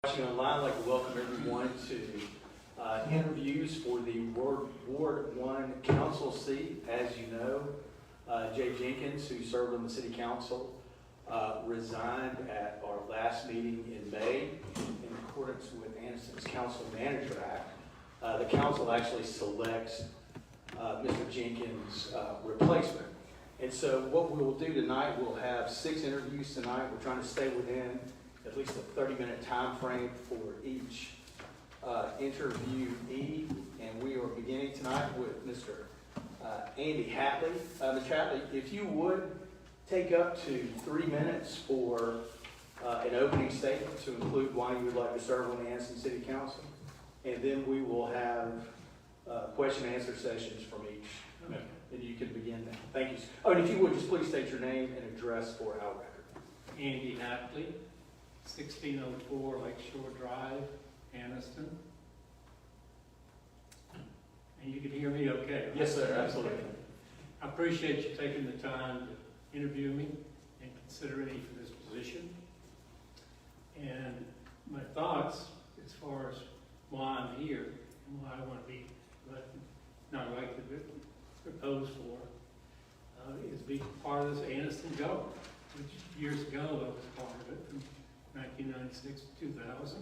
Watching online, I'd like to welcome everyone to interviews for the Ward 1 council seat. As you know, Jay Jenkins, who served on the city council, resigned at our last meeting in May in accordance with Anniston's Council Manager Act. The council actually selects Mr. Jenkins' replacement. And so what we will do tonight, we'll have 6 interviews tonight. We're trying to stay within at least a 30-minute time frame for each interviewee. And we are beginning tonight with Mr. Andy Hatley. Mr. Hatley, if you would take up to 3 minutes for an opening statement to include why you would like to serve on the Anniston City Council. And then we will have question and answer sessions from each. Okay. And you can begin now. Thank you. Oh, and if you would, just please state your name and address for our record. Andy Hatley, 1604 Lakeshore Drive, Anniston. And you can hear me okay? Right? Yes, sir, absolutely. I appreciate you taking the time to interview me and consider me for this position. And my thoughts as far as why I'm here and why I want to be elected, not elected, but proposed for, is being part of this Anniston government, which years ago I was part of it from 1996 to 2000.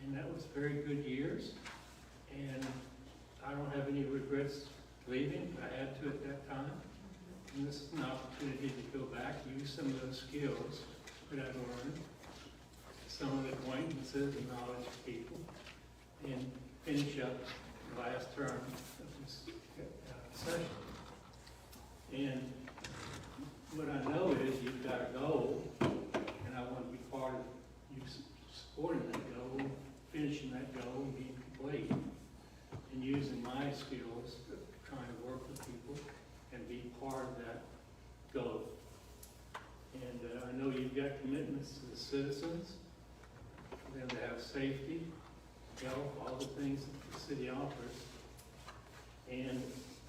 And that was very good years. And I don't have any regrets leaving. I had to at that time. And this is an opportunity to go back, use some of those skills that I've learned, some of the acquaintances and knowledge of people, and finish up the last term of this session. And what I know is you've got a goal, and I want to be part of you supporting that goal, finishing that goal, and being complete, and using my skills, trying to work with people, and be part of that goal. And I know you've got commitments to the citizens, for them to have safety, health, all the things that the city offers. And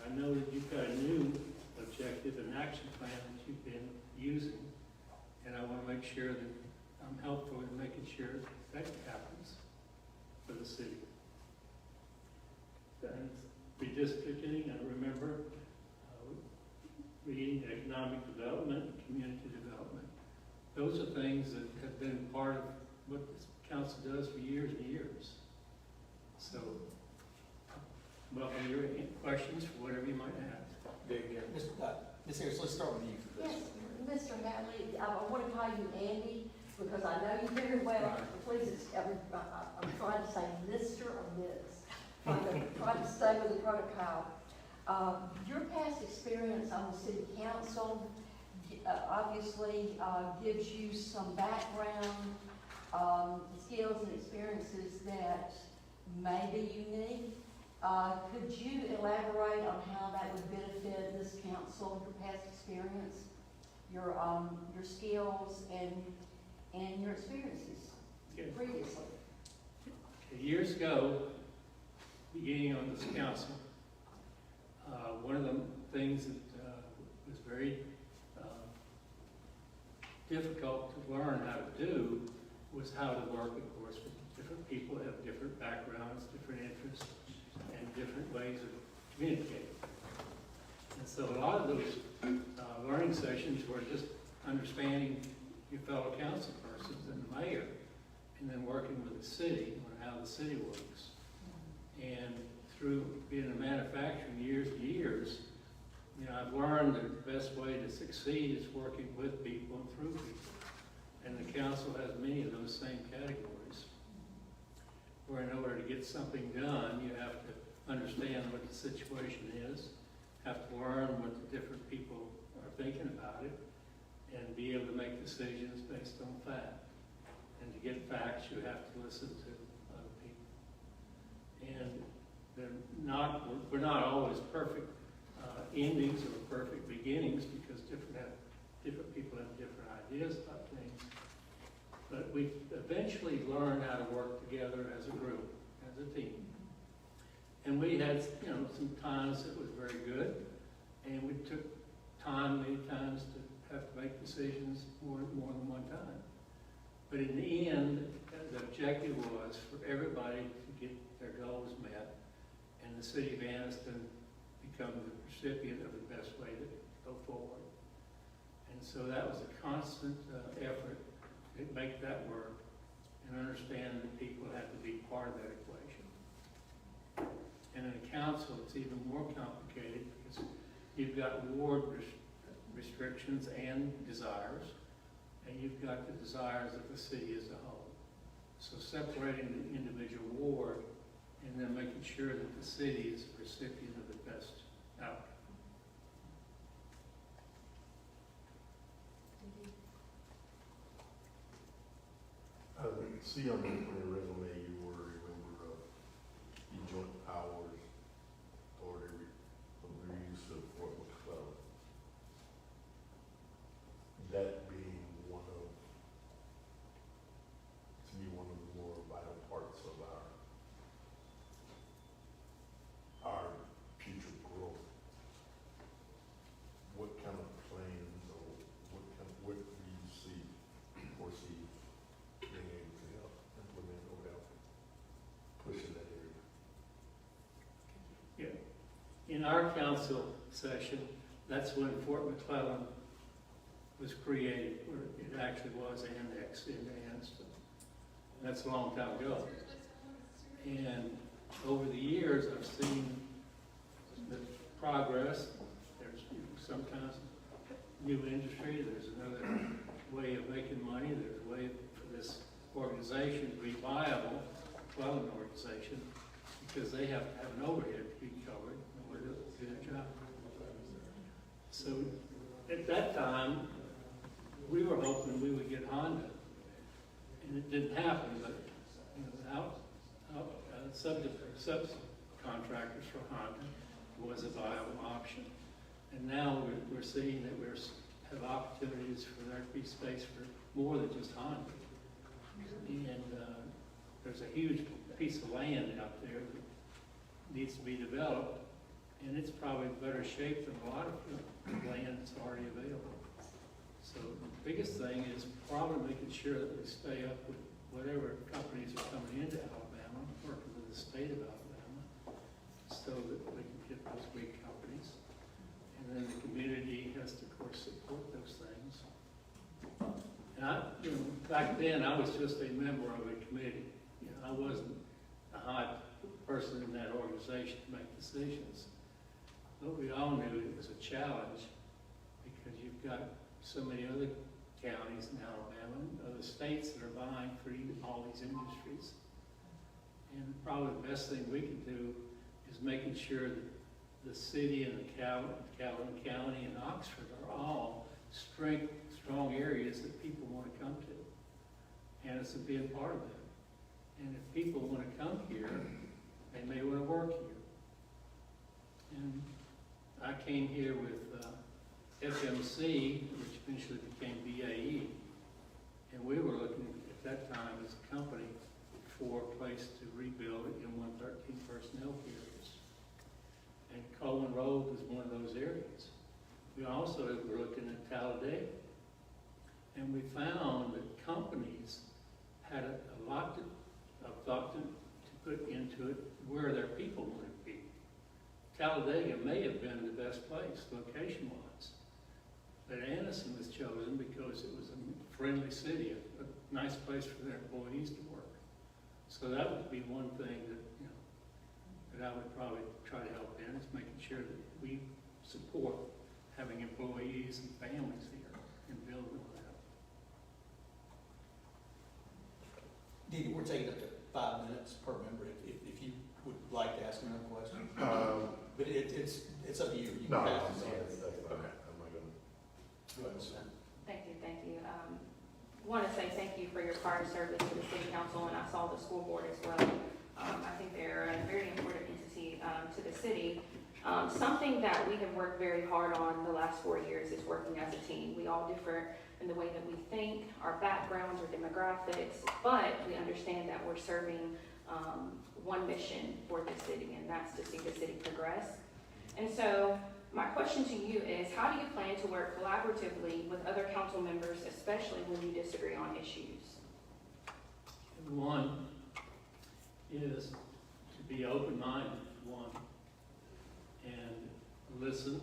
I know that you've got a new objective and action plan that you've been using, and I want to make sure that I'm helpful in making sure that happens for the city. And redistricting, I remember reading economic development, community development. Those are things that have been part of what this council does for years and years. So, welcome your questions for whatever you might have. Ms. Harris, let's start with you for this. Yes, Mr. Hatley, I want to call you Andy because I know you very well. Right. Please, I'm trying to say Mr. or Ms. Trying to stay with the protocol. Your past experience on the city council obviously gives you some background, skills and experiences that may be unique. Could you elaborate on how that would benefit this council, your past experience, your skills, and your experiences previously? Years ago, beginning on this council, one of the things that was very difficult to learn how to do was how to work, of course, with different people that have different backgrounds, different interests, and different ways of communicating. And so a lot of those learning sessions were just understanding your fellow council persons and the mayor, and then working with the city on how the city works. And through being in manufacturing years and years, you know, I've learned that the best way to succeed is working with people and through people. And the council has many of those same categories, where in order to get something done, you have to understand what the situation is, have to learn what the different people are thinking about it, and be able to make decisions based on fact. And to get facts, you have to listen to other people. And we're not always perfect endings or perfect beginnings, because different people have different ideas about things. But we eventually learned how to work together as a group, as a team. And we had, you know, some times it was very good, and we took time many times to have to make decisions more than one time. But in the end, the objective was for everybody to get their goals met, and the city of Anniston become the recipient of the best way to go forward. And so that was a constant effort to make that work and understand that people had to be part of that equation. And in a council, it's even more complicated because you've got ward restrictions and desires, and you've got the desires of the city as a whole. So separating the individual ward and then making sure that the city is the recipient of the best outcome. I see on your resume you were a member of the Joint Powers Authority of Reuse of Fort McClellan. That being one of the more vital parts of our future growth. What kind of plans or what do you foresee being able to help implement or help push in that area? Yeah. In our council session, that's when Fort McClellan was created, where it actually was annexed into Anniston. That's a long time ago. And over the years, I've seen the progress. There's sometimes new industry, there's another way of making money, there's a way for this organization to be viable, McClellan organization, because they have to have an overhead to be covered in order to do their job. So at that time, we were hoping we would get Honda, and it didn't happen, but subcontractors for Honda was a viable option. And now we're seeing that we have opportunities for there to be space for more than just Honda. And there's a huge piece of land out there that needs to be developed, and it's probably in better shape than a lot of the land that's already available. So the biggest thing is probably making sure that we stay up with whatever companies are coming into Alabama, working with the state of Alabama, so that we can get those big companies. And then the community has to, of course, support those things. And back then, I was just a member of a committee. I wasn't a high person in that organization to make decisions. But we all knew it was a challenge because you've got so many other counties in Alabama and other states that are vying for all these industries. And probably the best thing we can do is making sure that the city and the Calhoun County and Oxford are all strong areas that people want to come to. And it's a big part of it. And if people want to come here, they may want to work here. And I came here with FMC, which eventually became BAE, and we were looking at that time as a company for a place to rebuild it in 113 personnel carriers. And Coleman Road was one of those areas. We also were looking at Talladega, and we found that companies had a lot of thought to put into it where their people wanted to be. Talladega may have been the best place, location-wise. But Anniston was chosen because it was a friendly city, a nice place for their employees to work. So that would be one thing that, that I would probably try to help in, is making sure that we support having employees and families here and building on that. Dee, we're taking up to 5 minutes per member if you would like to ask another question. But it's up to you. You can No, pass I'm this sorry, on. that's fine. I'm not gonna. Go ahead, Ms. Hunt. Thank you. Want to say thank you for your prior service to the city council, and I saw the school board as well. I think they're a very important entity to the city. Something that we have worked very hard on the last 4 years is working as a team. We all differ in the way that we think, our backgrounds, our demographics, but we understand that we're serving one mission for the city, and that's to see the city progress. And so my question to you is, how do you plan to work collaboratively with other council members, especially when you disagree on issues? One is to be open-minded, one, and listen,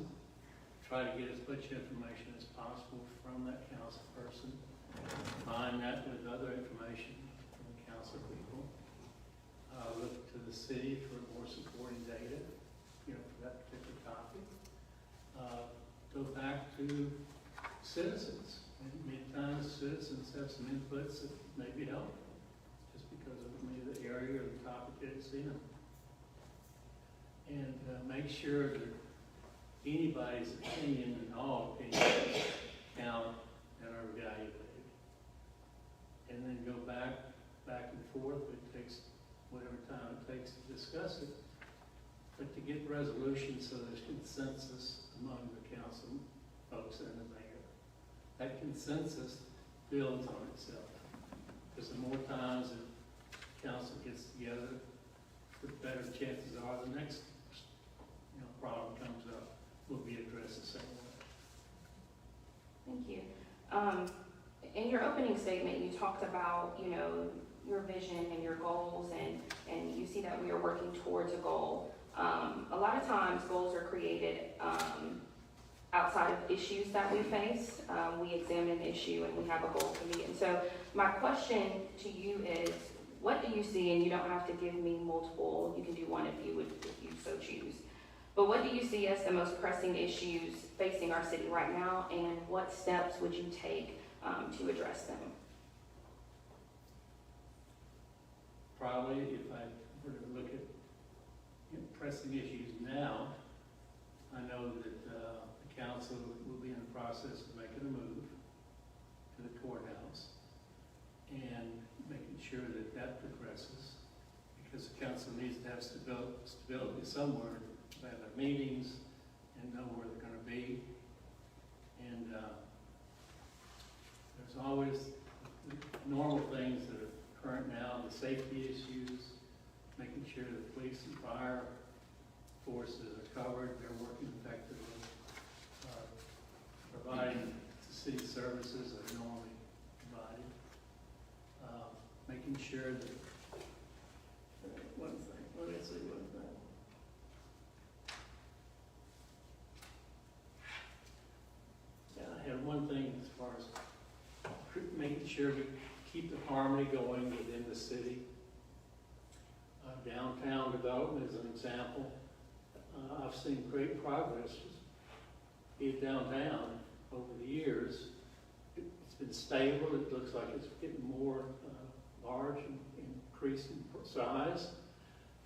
try to get as much information as possible from that council person, combine that with other information from the council people. Look to the city for more supporting data, for that particular topic. Go back to citizens. Many times citizens have some inputs that may be helpful, just because of maybe the area or the topic that it's in. And make sure that anybody's opinion and all opinions count and are evaluated. And then go back and forth. It takes whatever time it takes to discuss it, but to get resolution so there's consensus among the council folks and the mayor. That consensus builds on itself. Because the more times that council gets together, the better chances are the next problem comes up will be addressed the same way. Thank you. In your opening statement, you talked about, your vision and your goals, and you see that we are working towards a goal. A lot of times goals are created outside of issues that we face. We examine an issue and we have a goal to meet. And so my question to you is, what do you see, and you don't have to give me multiple, you can do one if you so choose. But what do you see as the most pressing issues facing our city right now, and what steps would you take to address them? Probably, if I were to look at pressing issues now, I know that the council will be in the process of making a move to the courthouse and making sure that that progresses, because the council needs to have stability somewhere. They have their meetings and know where they're going to be. And there's always normal things that are current now, the safety issues, making sure the police and fire forces are covered, they're working effectively, providing the city services that are normally provided, making sure that, one thing. Yeah, I had one thing as far as making sure we keep the harmony going within the city. Downtown development is an example. I've seen great progress, be it downtown, over the years. It's been stable. It looks like it's getting more large and increasing size,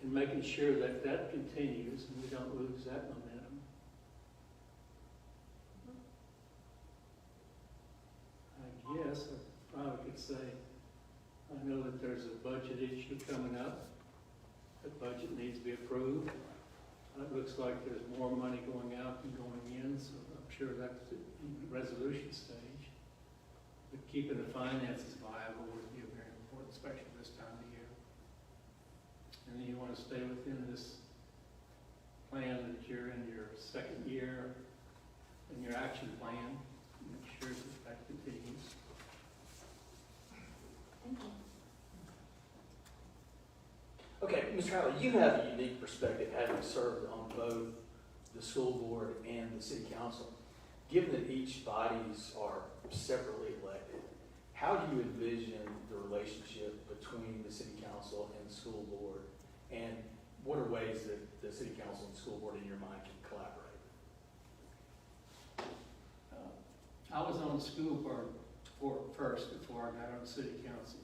and making sure that that continues and we don't lose that momentum. I guess I probably could say, I know that there's a budget issue coming up. The budget needs to be approved. It looks like there's more money going out than going in, so I'm sure that's the resolution stage. But keeping the finances viable would be very important, especially this time of year. And then you want to stay within this plan that you're in your second year, and your action plan, make sure that that continues. Thank you. Okay, Mr. Hatley, you have a unique perspective, having served on both the school board and the city council. Given that each bodies are separately elected, how do you envision the relationship between the city council and the school board? And what are ways that the city council and school board, in your mind, can collaborate? I was on the school board first before I got on the city council.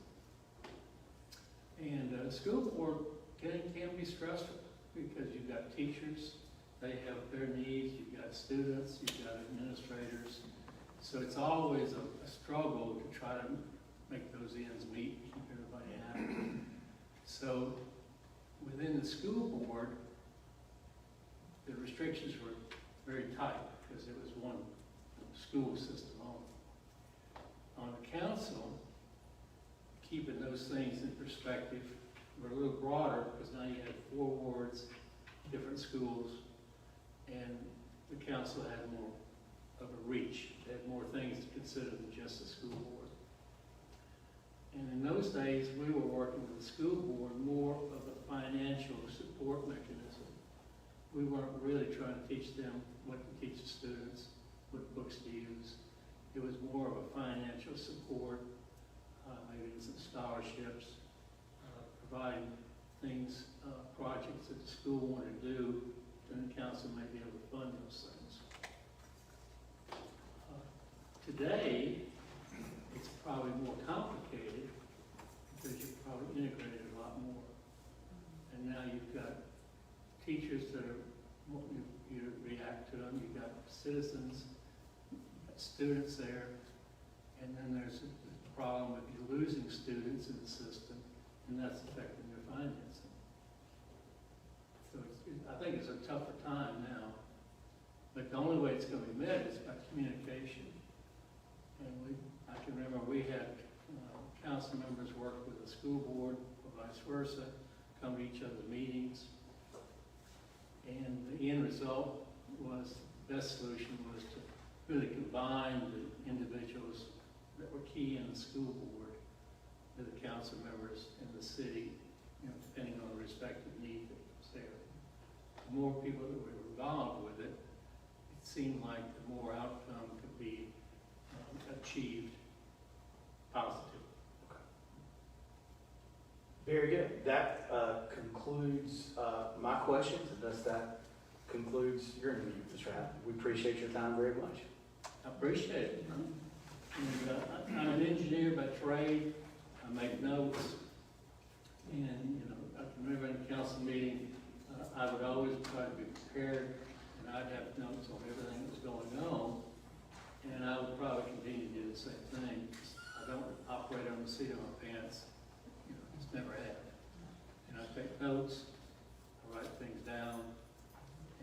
And school board can be stressful because you've got teachers, they have their needs, you've got students, you've got administrators. So it's always a struggle to try to make those ends meet and keep everybody happy. So within the school board, the restrictions were very tight because it was one school system only. On the council, keeping those things in perspective, were a little broader because now you had 4 wards, different schools, and the council had more of a reach. They had more things to consider than just the school board. And in those days, we were working with the school board more of a financial support mechanism. We weren't really trying to teach them what to teach the students, what books to use. It was more of a financial support, maybe some scholarships, providing things, projects that the school wanted to do, then the council may be able to fund those things. Today, it's probably more complicated because you've probably integrated a lot more. And now you've got teachers that are wanting you to react to them, you've got citizens, you've got students there, and then there's the problem of you losing students in the system, and that's affecting your financing. So I think it's a tougher time now, but the only way it's going to be met is by communication. And I can remember we had council members work with the school board, or vice versa, come to each other's meetings. And the end result was, the best solution was to really combine the individuals that were key in the school board with the council members in the city, depending on the respective need that was there. The more people that were involved with it, it seemed like the more outcome could be achieved positive. Okay. Very good. That concludes my questions, and thus that concludes your interview, Mr. Hatley. We appreciate your time very much. I appreciate it. And, I'm an engineer by trade. I make notes, and I can remember in a council meeting, I would always try to be prepared, and I'd have notes on everything that was going on. And I would probably continue to do the same thing. I don't operate on the seat of my pants. It's never happened. And I take notes, I write things down.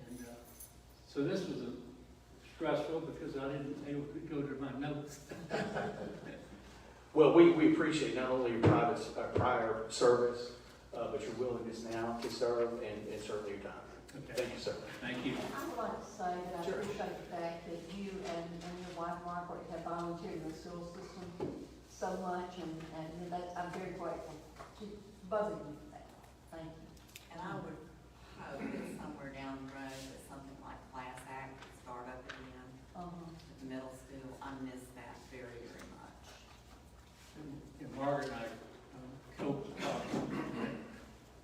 And so this was stressful because I didn't able to go to my notes. Well, we appreciate not only your prior service, but your willingness now to serve and certainly your time. Okay. Thank you, sir. Thank you. I would like to say that I Sure. appreciate the fact that you and your wife Margaret have volunteered in the school system so much, and that's, I'm very grateful to both of you for that. Thank you. And I would hope that somewhere down the road that something like Class Act would start up again at the middle school. I miss that very, very much. And Margaret and I co-taught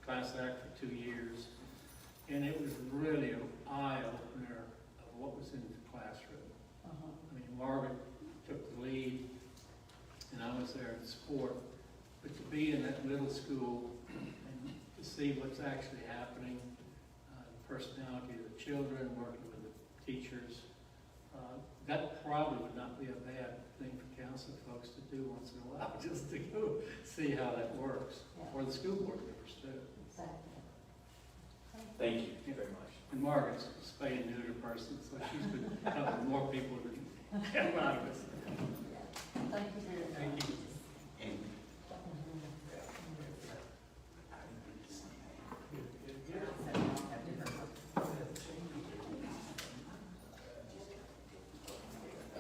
Class Act for 2 years. And it was really an eye-opener of what was in the classroom. I mean, Margaret took the lead, and I was there in support. But to be in that middle school and to see what's actually happening, the personality of the children, working with the teachers, that probably would not be a bad thing for council folks to do once in a while, just to go see how that works, or the school board members too. Exactly. Thank you very much. And Margaret's a spay and neuter person, so she's been helping more people than a lot of us. Thank you very much. Thank you.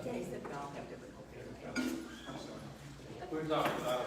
They said we all have different. We're talking about it.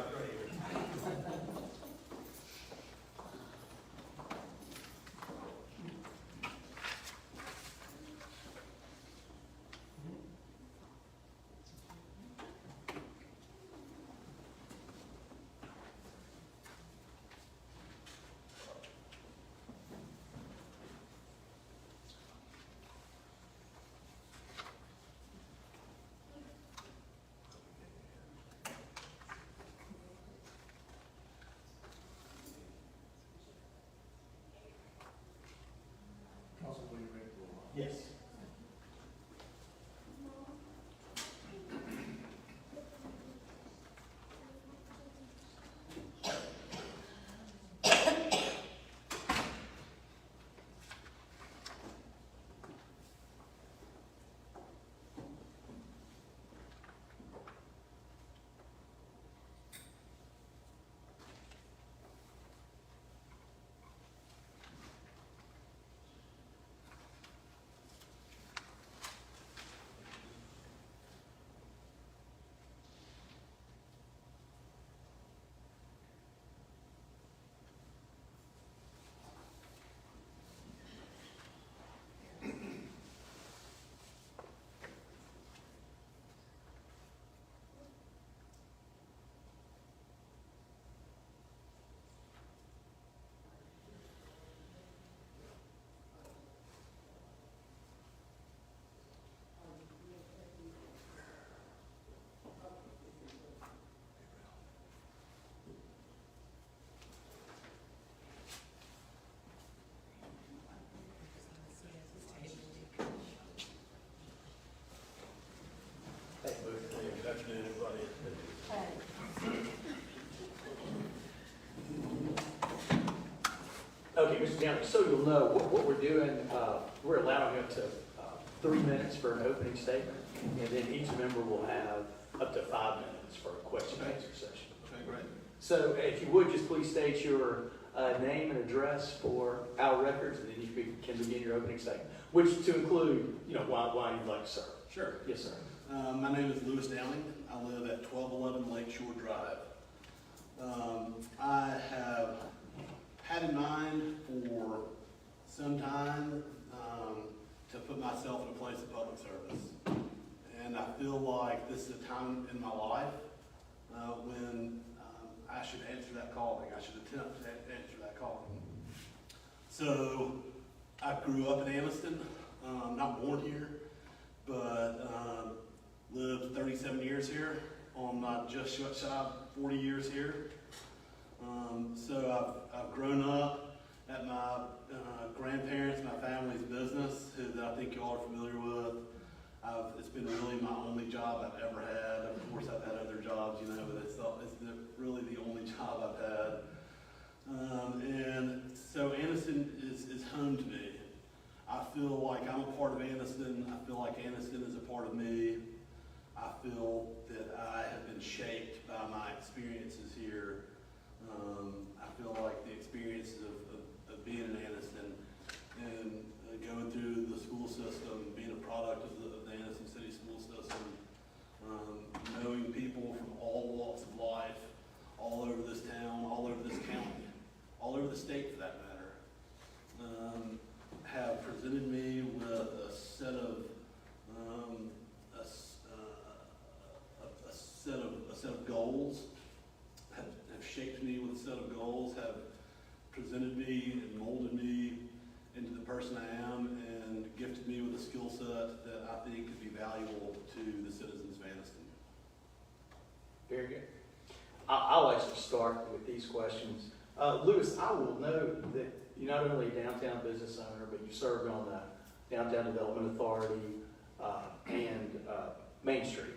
Okay, Mr. Downey, so you'll know, what we're doing, we're allowing up to 3 minutes for an opening statement, and then each member will have up to 5 minutes for a question and answer session. Okay, great. So if you would, just please state your name and address for our records, and then you can begin your opening statement, which to include, why you'd like to serve. Sure. Yes, sir. My name is Lewis Downing. I live at 1211 Lakeshore Drive. I have had in mind for some time to put myself in a place of public service. And I feel like this is a time in my life when I should answer that calling. I should attempt to answer that calling. So I grew up in Anniston, not born here, but lived 37 years here, on my just shy of 40 years here. So I've grown up at my grandparents, my family's business, that I think you all are familiar with. It's been really my only job I've ever had. Of course, I've had other jobs, but it's really the only job I've had. And so Anniston is home to me. I feel like I'm a part of Anniston. I feel like Anniston is a part of me. I feel that I have been shaped by my experiences here. I feel like the experiences of being in Anniston and going through the school system, being a product of the Anniston City school system, knowing people from all walks of life, all over this town, all over this county, all over the state for that matter, have presented me with a set of goals, have shaped me with a set of goals, have presented me and molded me into the person I am, and gifted me with a skill set that I think could be valuable to the citizens of Anniston. Very good. I'll actually start with these questions. Lewis, I will note that you're not only a downtown business owner, but you served on the Downtown Development Authority and Main Street.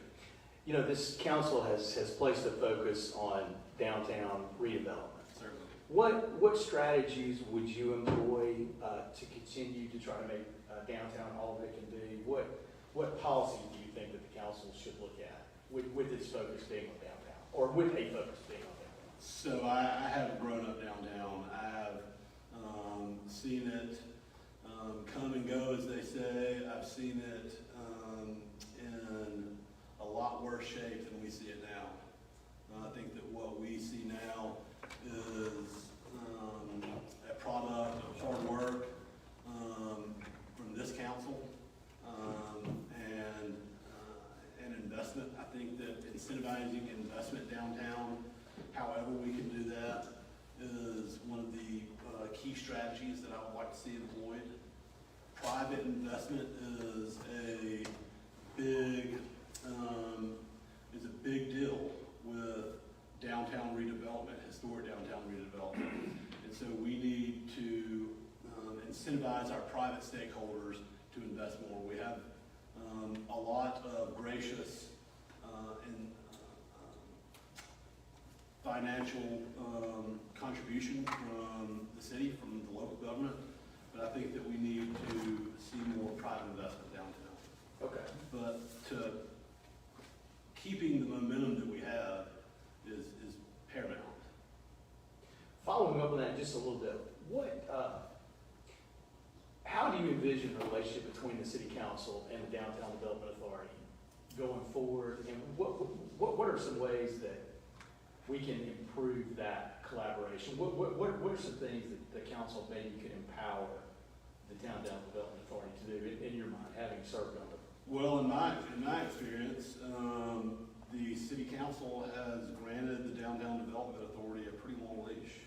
This council has placed a focus on downtown redevelopment. Certainly. What strategies would you employ to continue to try to make downtown all that it can be? What policies do you think that the council should look at with its focus being on downtown, or with a focus being on downtown? So I have grown up downtown. I have seen it come and go, as they say. I've seen it in a lot worse shape than we see it now. I think that what we see now is a product of hard work from this council and investment. I think that incentivizing investment downtown, however we can do that, is one of the key strategies that I would like to see employed. Private investment is a big deal with downtown redevelopment, historic downtown redevelopment. And so we need to incentivize our private stakeholders to invest more. We have a lot of gracious and financial contribution from the city, from the local government, but I think that we need to see more private investment downtown. Okay. But keeping the momentum that we have is paramount. Following up on that just a little bit, how do you envision the relationship between the city council and the Downtown Development Authority going forward? And what are some ways that we can improve that collaboration? What are some things that the council maybe could empower the Downtown Development Authority to do in your mind, having served on it? Well, in my experience, the city council has granted the Downtown Development Authority a pretty long leash.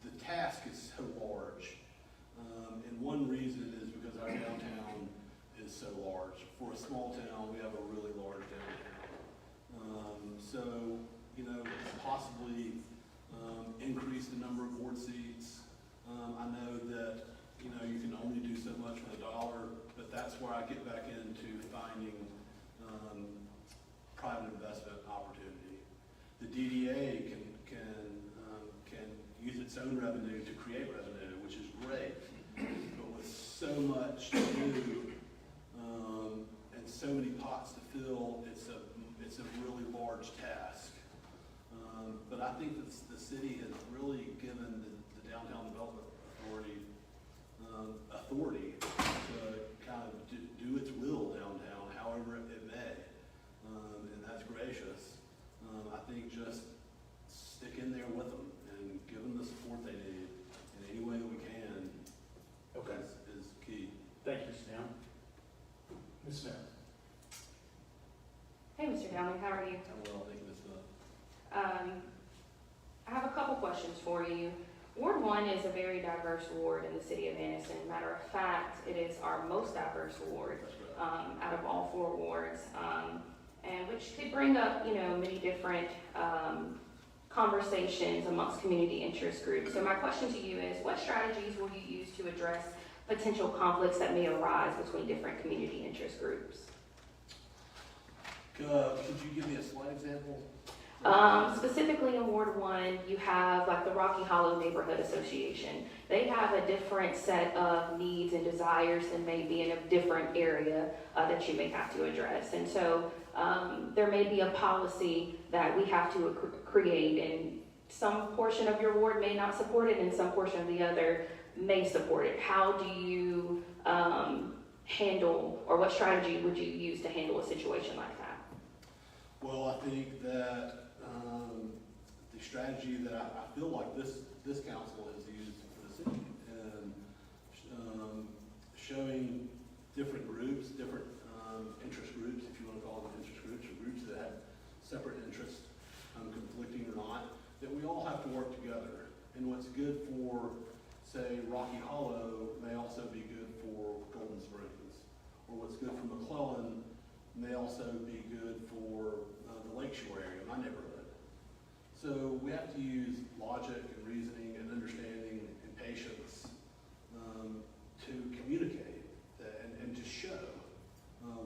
The task is so large, and one reason is because our downtown is so large. For a small town, we have a really large downtown. So, possibly increase the number of board seats. I know that you can only do so much with $1, but that's where I get back into finding private investment opportunity. The DDA can its own revenue to create revenue, which is great. But with so much to do, and so many pots to fill, it's a really large task. But I think that the city has really given the Downtown Development Authority authority to kind of do its will downtown, however it may, and that's gracious. I think just stick in there with them and give them the support they need in any way that we can. Okay. Is key. Thank you, Sam. Ms. Smith? Hey, Mr. Downing, how are you? Well, I think this I have a couple questions for you. Ward 1 is a very diverse ward in the city of Anniston. Matter of fact, it is our most diverse ward that's right. out of all 4 wards, and which could bring up, many different conversations amongst community interest groups. So my question to you is, what strategies will you use to address potential conflicts that may arise between different community interest groups? Could you give me a slight example? Specifically in Ward 1, you have like the Rocky Hollow Neighborhood Association. They have a different set of needs and desires than maybe in a different area that you may have to address. And so there may be a policy that we have to create, and some portion of your ward may not support it and some portion of the other may support it. How do you handle, or what strategy would you use to handle a situation like that? Well, I think that the strategy that I feel like this council has used for the city, and showing different groups, different interest groups, if you want to call them interest groups, or groups that have separate interests, conflicting or not, that we all have to work together. And what's good for, say, Rocky Hollow may also be good for Golden Springs, or what's good for McClellan may also be good for the Lakeshore area, my neighborhood. So we have to use logic and reasoning and understanding and patience to communicate and to show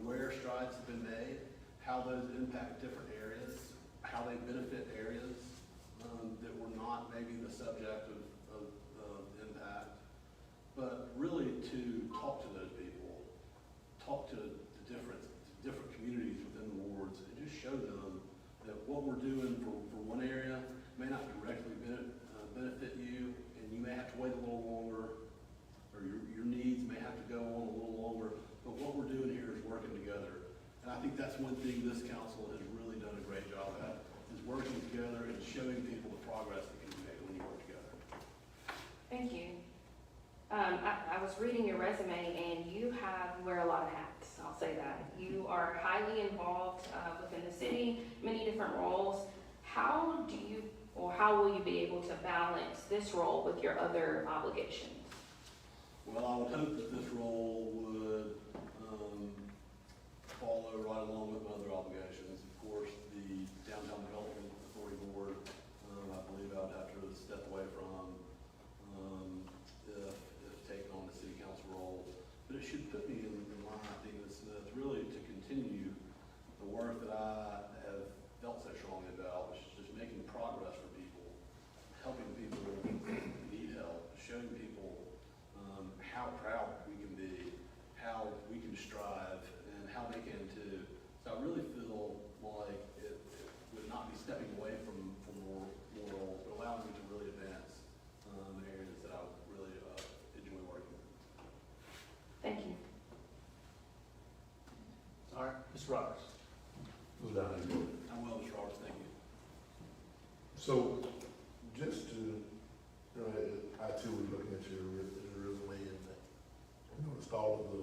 where strides have been made, how those impact different areas, how they benefit areas that were not maybe the subject of impact, but really to talk to those people, talk to the different communities within the wards, and just show them that what we're doing for one area may not directly benefit you, and you may have to wait a little longer, or your needs may have to go on a little longer, but what we're doing here is working together. And I think that's one thing this council has really done a great job at, is working together and showing people the progress that can be made when you work together. Thank you. I was reading your resume, and you wear a lot of hats, I'll say that. You are highly involved within the city, many different roles. How will you be able to balance this role with your other obligations? Well, I would hope that this role would follow right along with my other obligations. Of course, the Downtown Development Authority Board, I believe I would have to step away from if taking on the city council role. But it should put me in line, I think, with Smith, really to continue the work that I have felt so strongly about, which is just making progress for people, helping people who need help, showing people how proud we can be, how we can strive, and how they can too. So I really feel like it would not be stepping away from more roles, but allowing me to really advance areas that I really enjoy working with. Thank you. All right, Ms. Roberts? Move down and go. I'm well, Mr. Roberts, thank you. So, just to, I too was looking at your resume, and noticed all of the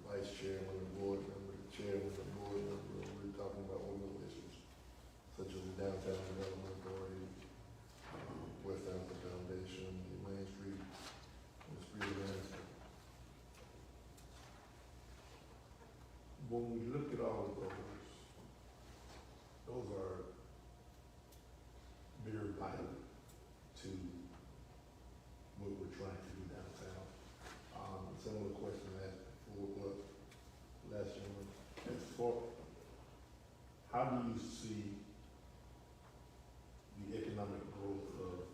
vice chairman, the board member, the chairman, the board member, we were talking about women's issues, such as the Downtown Development Authority, West Africa Foundation, the Main Street, and the Street of Anniston. When we look at all of those are very vital to what we're trying to do downtown. Similar question I asked before, last gentleman, as for, how do you see the economic growth of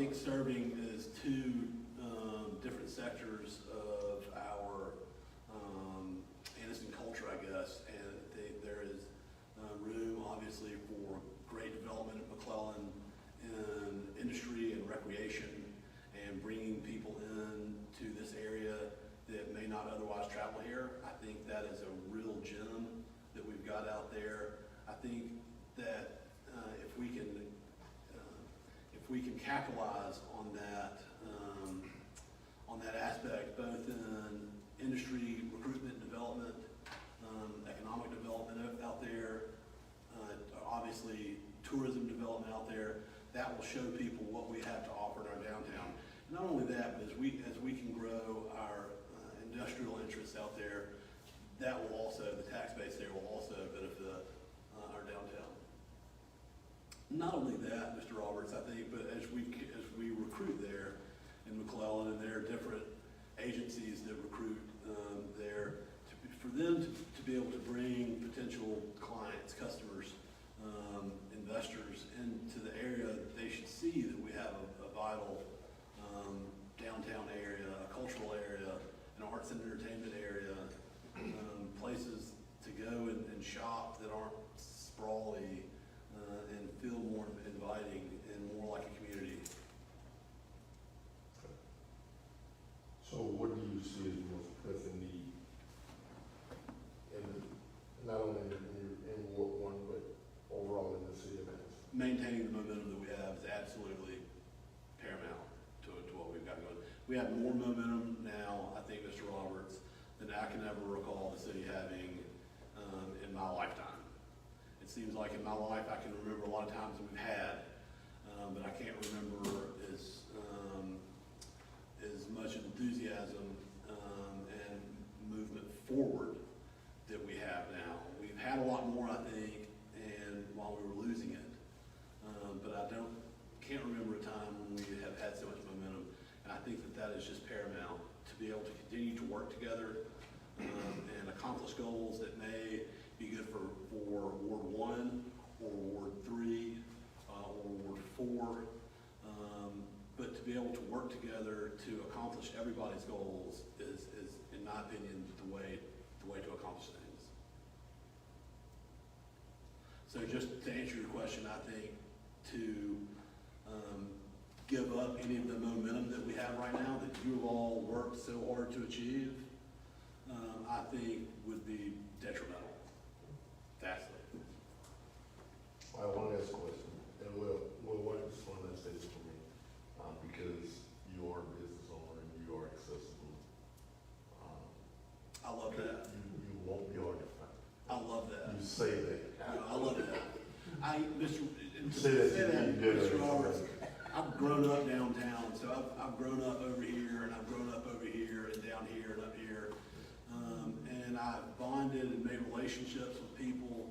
think serving is two different sectors of our Anniston culture, I guess, and there is room, obviously, for great development at McClellan in industry and recreation, and bringing people into this area that may not otherwise travel here. I think that is a real gem that we've got out there. I think that if we can capitalize on that aspect, both in industry, recruitment, development, economic development out there, obviously tourism development out there, that will show people what we have to offer in our downtown. Not only that, but as we can grow our industrial interests out there, that will also, the tax base there will also benefit our downtown. Not only that, Mr. Roberts, I think, but as we recruit there in McClellan, and there are different agencies that recruit there, for them to be able to bring potential clients, customers, investors into the area, they should see that we have a vital downtown area, a cultural area, an arts and entertainment area, places to go and shop that aren't sprawly, and feel more inviting and more like a community. So what do you see as the most pressing need not only in Ward 1, but overall in the city of Anniston? Maintaining the momentum that we have is absolutely paramount to what we've got going. We have more momentum now, I think, Mr. Roberts, than I can ever recall the city having in my lifetime. It seems like in my life I can remember a lot of times that we've had, but I can't remember as much enthusiasm and movement forward that we have now. We've had a lot more, I think, and while we were losing it, but I can't remember a time when we have had so much momentum, and I think that is just paramount to be able to continue to work together and accomplish goals that may be good for Ward 1 or Ward 3 or Ward 4, but to be able to work together to accomplish everybody's goals is in my opinion, the way to accomplish things. So just to answer your question, I think to give up any of the momentum that we have right now that you have all worked so hard to achieve, I think would be detrimental, vastly. I want to ask a question, and what is one of those things for me? Because you are a business owner and you are accessible. I love that. You won't be hard to find. I love that. You say that. I love that. Mr. Roberts, I've grown up downtown, so I've grown up over here, and I've grown up over here, and down here, and up here. And I've bonded and made relationships with people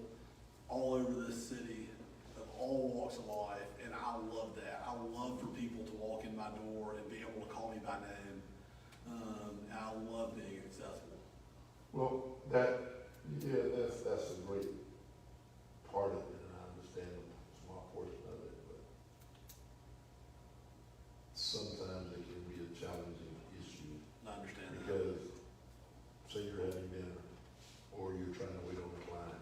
all over this city of all walks of life, and I love that. I love for people to walk in my door and be able to call me by name. And I love being accessible. Well, that's a great part of it, and I understand a small portion of it, but sometimes it can be a challenging issue. I understand that. Because say you're having dinner or you're trying to wait on a client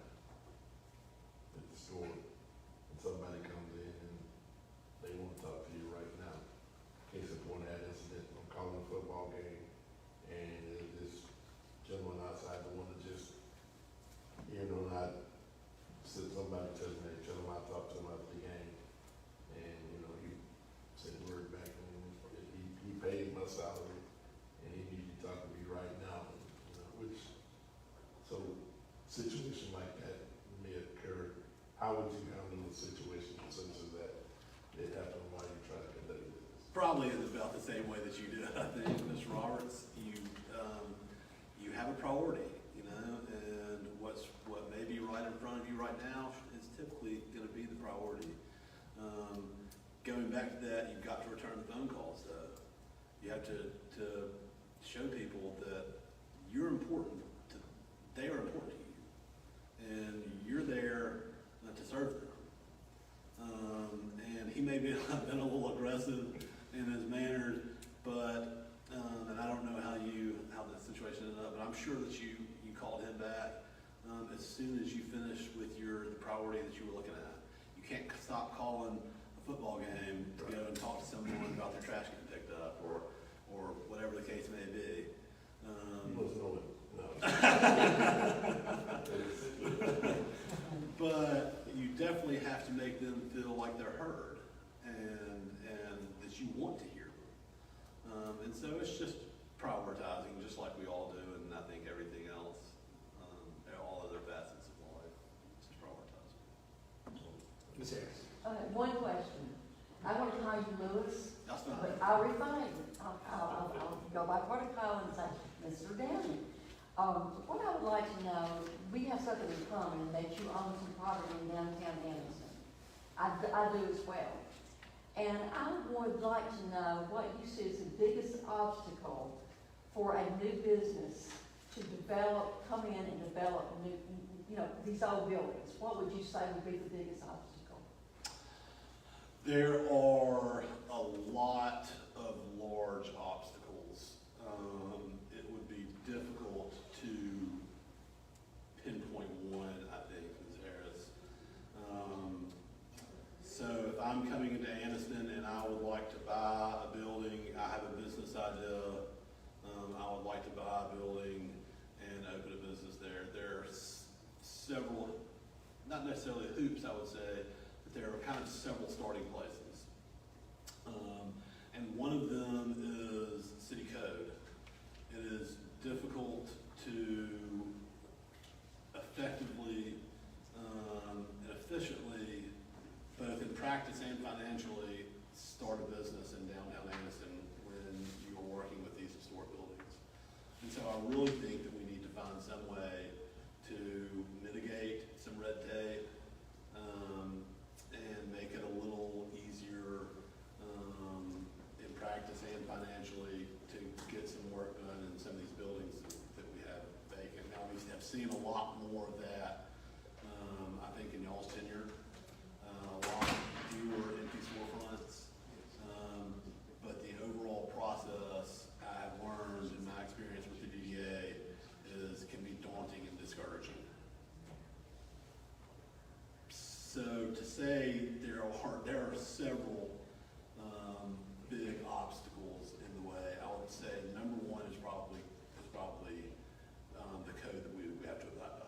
at the store and somebody comes in and they want to talk to you right now. Case in point, that incident, I'm calling a football game and there's this gentleman outside that wanted to just, not sit somebody tell him I talked to him after the game. And, he said word back to me, he paid my salary and he needed to talk to me right now. So situation like that may occur. How would you handle a situation such as that happened while you try to conduct business? Probably in about the same way that you did, I think, Mr. Roberts. You have a priority, and what may be right in front of you right now is typically going to be the priority. Going back to that, you've got to return the phone calls, though. You have to show people that you're important. They are important to you, and you're there to serve them. And he may have been a little aggressive in his manners, but, and I don't know how the situation ended up, but I'm sure that you called him back, as soon as you finished with the priority that you were looking at. You can't stop calling a football game to go and talk to someone about their trash getting picked up, or whatever the case may be. He wasn't on it, no. But you definitely have to make them feel like they're heard and that you want to hear them. And so it's just prioritizing, just like we all do, and I think everything else, all other facets of life, it's just prioritizing. Ms. Harris? One question. I want to call you Lewis, That's fine. but I'll refine it. I'll go by protocol and say, Mr. Downing. What I would like to know, we have something in common, that you own some property in downtown Anniston. I do as well. And I would like to know what you see as the biggest obstacle for a new business to come in and develop new, these old buildings. What would you say would be the biggest obstacle? There are a lot of large obstacles. It would be difficult to pinpoint one, I think, Ms. Harris. So if I'm coming into Anniston and I would like to buy a building, I have a business idea, I would like to buy a building and open a business there. There are several, not necessarily hoops, I would say, but there are kind of several starting places. And one of them is city code. It is difficult to effectively and efficiently, both in practice and financially, start a business in downtown Anniston when you are working with these historic buildings. And so I really think that we need to find some way to mitigate some red tape and make it a little easier in practice and financially to get some work done in some of these buildings that we have vacant. Now, we have seen a lot more of that, I think, in y'all's tenure. A lot fewer empty storefronts. But the overall process, I have learned in my experience with the DDA, can be daunting and discouraging. So to say there are several big obstacles in the way, I would say number one is probably the code that we have to abide by.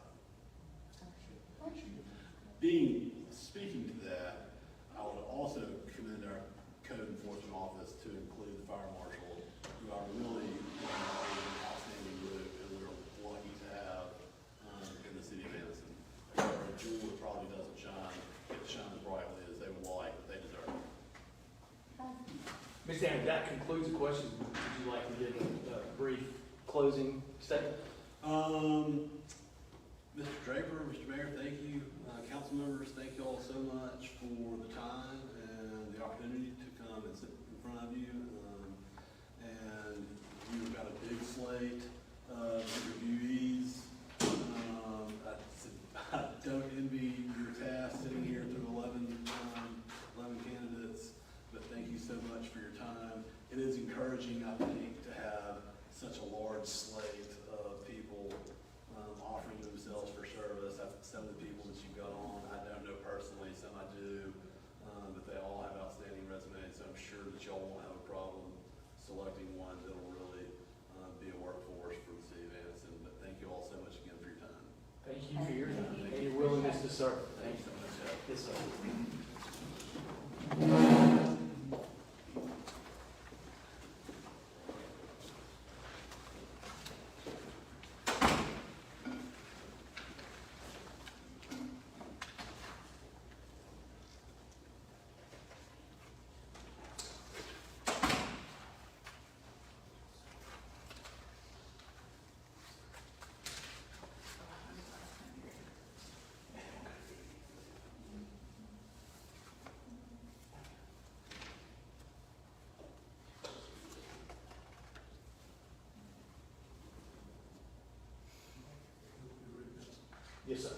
Speaking to that, I would also commend our code enforcement office to include the fire marshal, who are really an outstanding group, and we're lucky to have in the city of Anniston. A jewel that probably doesn't get to shine as brightly as they would like, but they deserve it. Ms. Downing, that concludes the questions. Would you like to give a brief closing statement? Mr. Draper, Mr. Mayor, thank you. Council members, thank you all so much for the time and the opportunity to come and sit in front of you. And you've got a big slate of interviewees. I don't envy your task sitting here through 11 candidates, but thank you so much for your time. It is encouraging, I think, to have such a large slate of people offering themselves for service. Some of the people that you've got on, I don't know personally, some I do, but they all have outstanding resumes, so I'm sure that y'all won't have a problem selecting one that'll really be a workforce for the city of Anniston. But thank you all so much again for your time. Thank you for your time and your willingness to serve. Thanks so much, Jeff. Yes, sir. Yes, sir.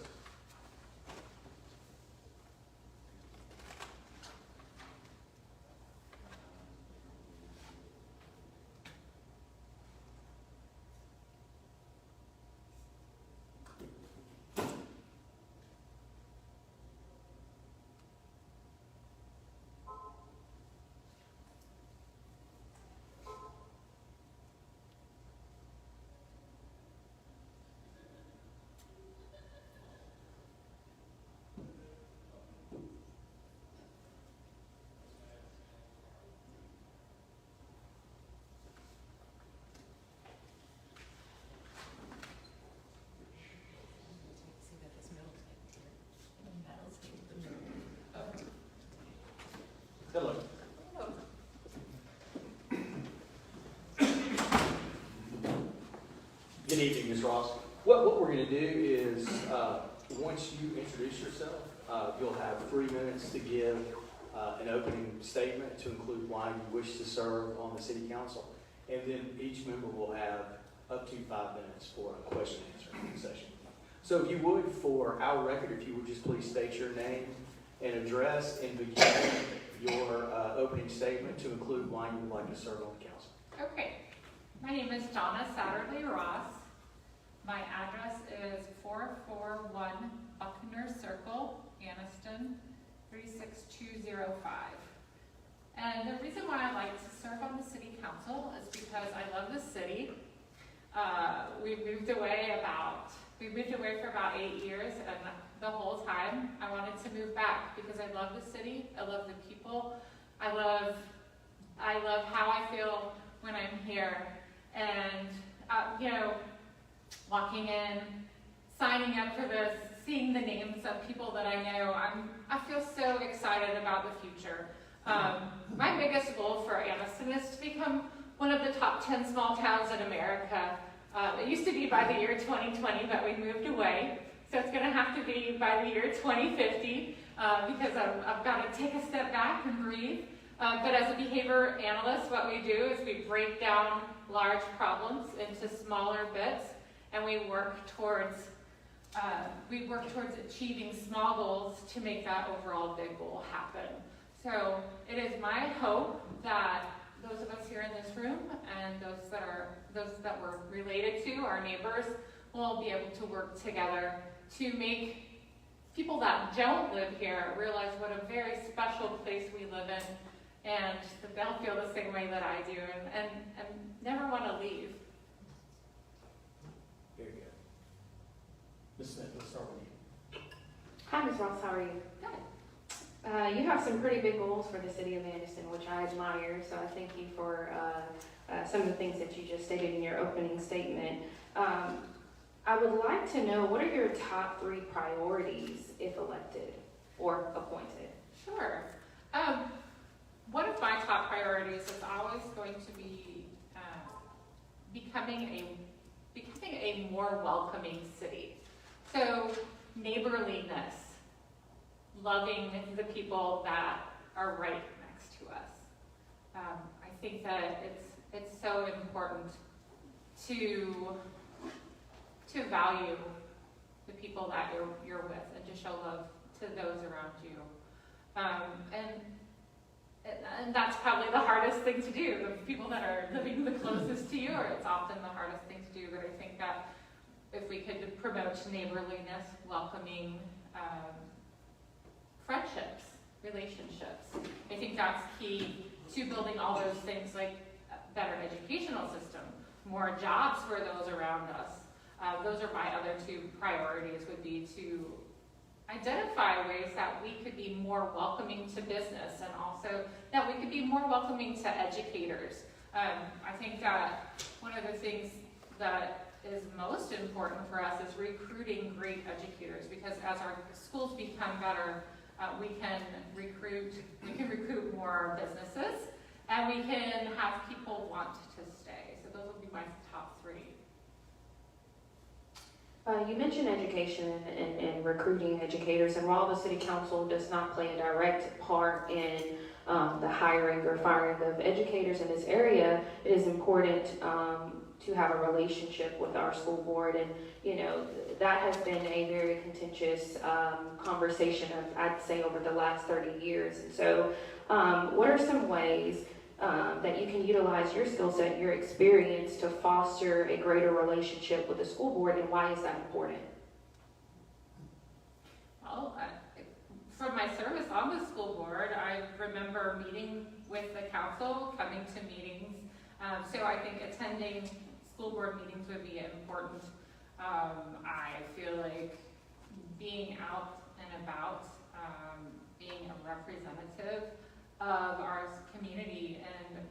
Good evening, Ms. Ross. What we're going to do is, once you introduce yourself, you'll have 3 minutes to give an opening statement to include why you wish to serve on the city council. And then each member will have up to 5 minutes for a question and answer session. So if you would, for our record, if you would just please state your name and address and begin your opening statement to include why you would like to serve on the council. Okay, my name is Donna Satterlee Ross. My address is 441 Buckner Circle, Anniston, 36205. And the reason why I like to serve on the city council is because I love the city. We moved away for about 8 years, and the whole time I wanted to move back because I love the city, I love the people, I love how I feel when I'm here. And walking in, signing up for this, seeing the names of people that I know, I feel so excited about the future. My biggest goal for Anniston is to become one of the top 10 small towns in America. It used to be by the year 2020, but we moved away. So it's going to have to be by the year 2050 because I've got to take a step back and breathe. But as a behavior analyst, what we do is we break down large problems into smaller bits, and we work towards achieving small goals to make that overall big goal happen. So it is my hope that those of us here in this room and those that we're related to, our neighbors, will be able to work together to make people that don't live here realize what a very special place we live in, and that they'll feel the same way that I do, and never want to leave. Very good. Ms. Smith, let's start with you. Hi, Ms. Ross, how are you? Good. You have some pretty big goals for the city of Anniston, which I admire, so I thank you for some of the things that you just stated in your opening statement. I would like to know, what are your top 3 priorities if elected or appointed? Sure. One of my top priorities is always going to be becoming a more welcoming city. So neighborliness, loving the people that are right next to us. I think that it's so important to value the people that you're with and to show love to those around you. And that's probably the hardest thing to do. The people that are living the closest to you, it's often the hardest thing to do. But I think that if we could promote neighborliness, welcoming, friendships, relationships, I think that's key to building all those things, like a better educational system, more jobs for those around us. Those are my other 2 priorities, would be to identify ways that we could be more welcoming to business, and also that we could be more welcoming to educators. I think that one of the things that is most important for us is recruiting great educators, because as our schools become better, we can recruit more businesses, and we can have people want to stay. So those would be my top 3. You mentioned education and recruiting educators, and while the city council does not play a direct part in the hiring or firing of educators in this area, it is important to have a relationship with our school board, and that has been a very contentious conversation I'd say over the last 30 years. And so what are some ways that you can utilize your skill set, your experience, to foster a greater relationship with the school board, and why is that important? Well, from my service on the school board, I remember meeting with the council, coming to meetings. So I think attending school board meetings would be important. I feel like being out and about, being a representative of our community, and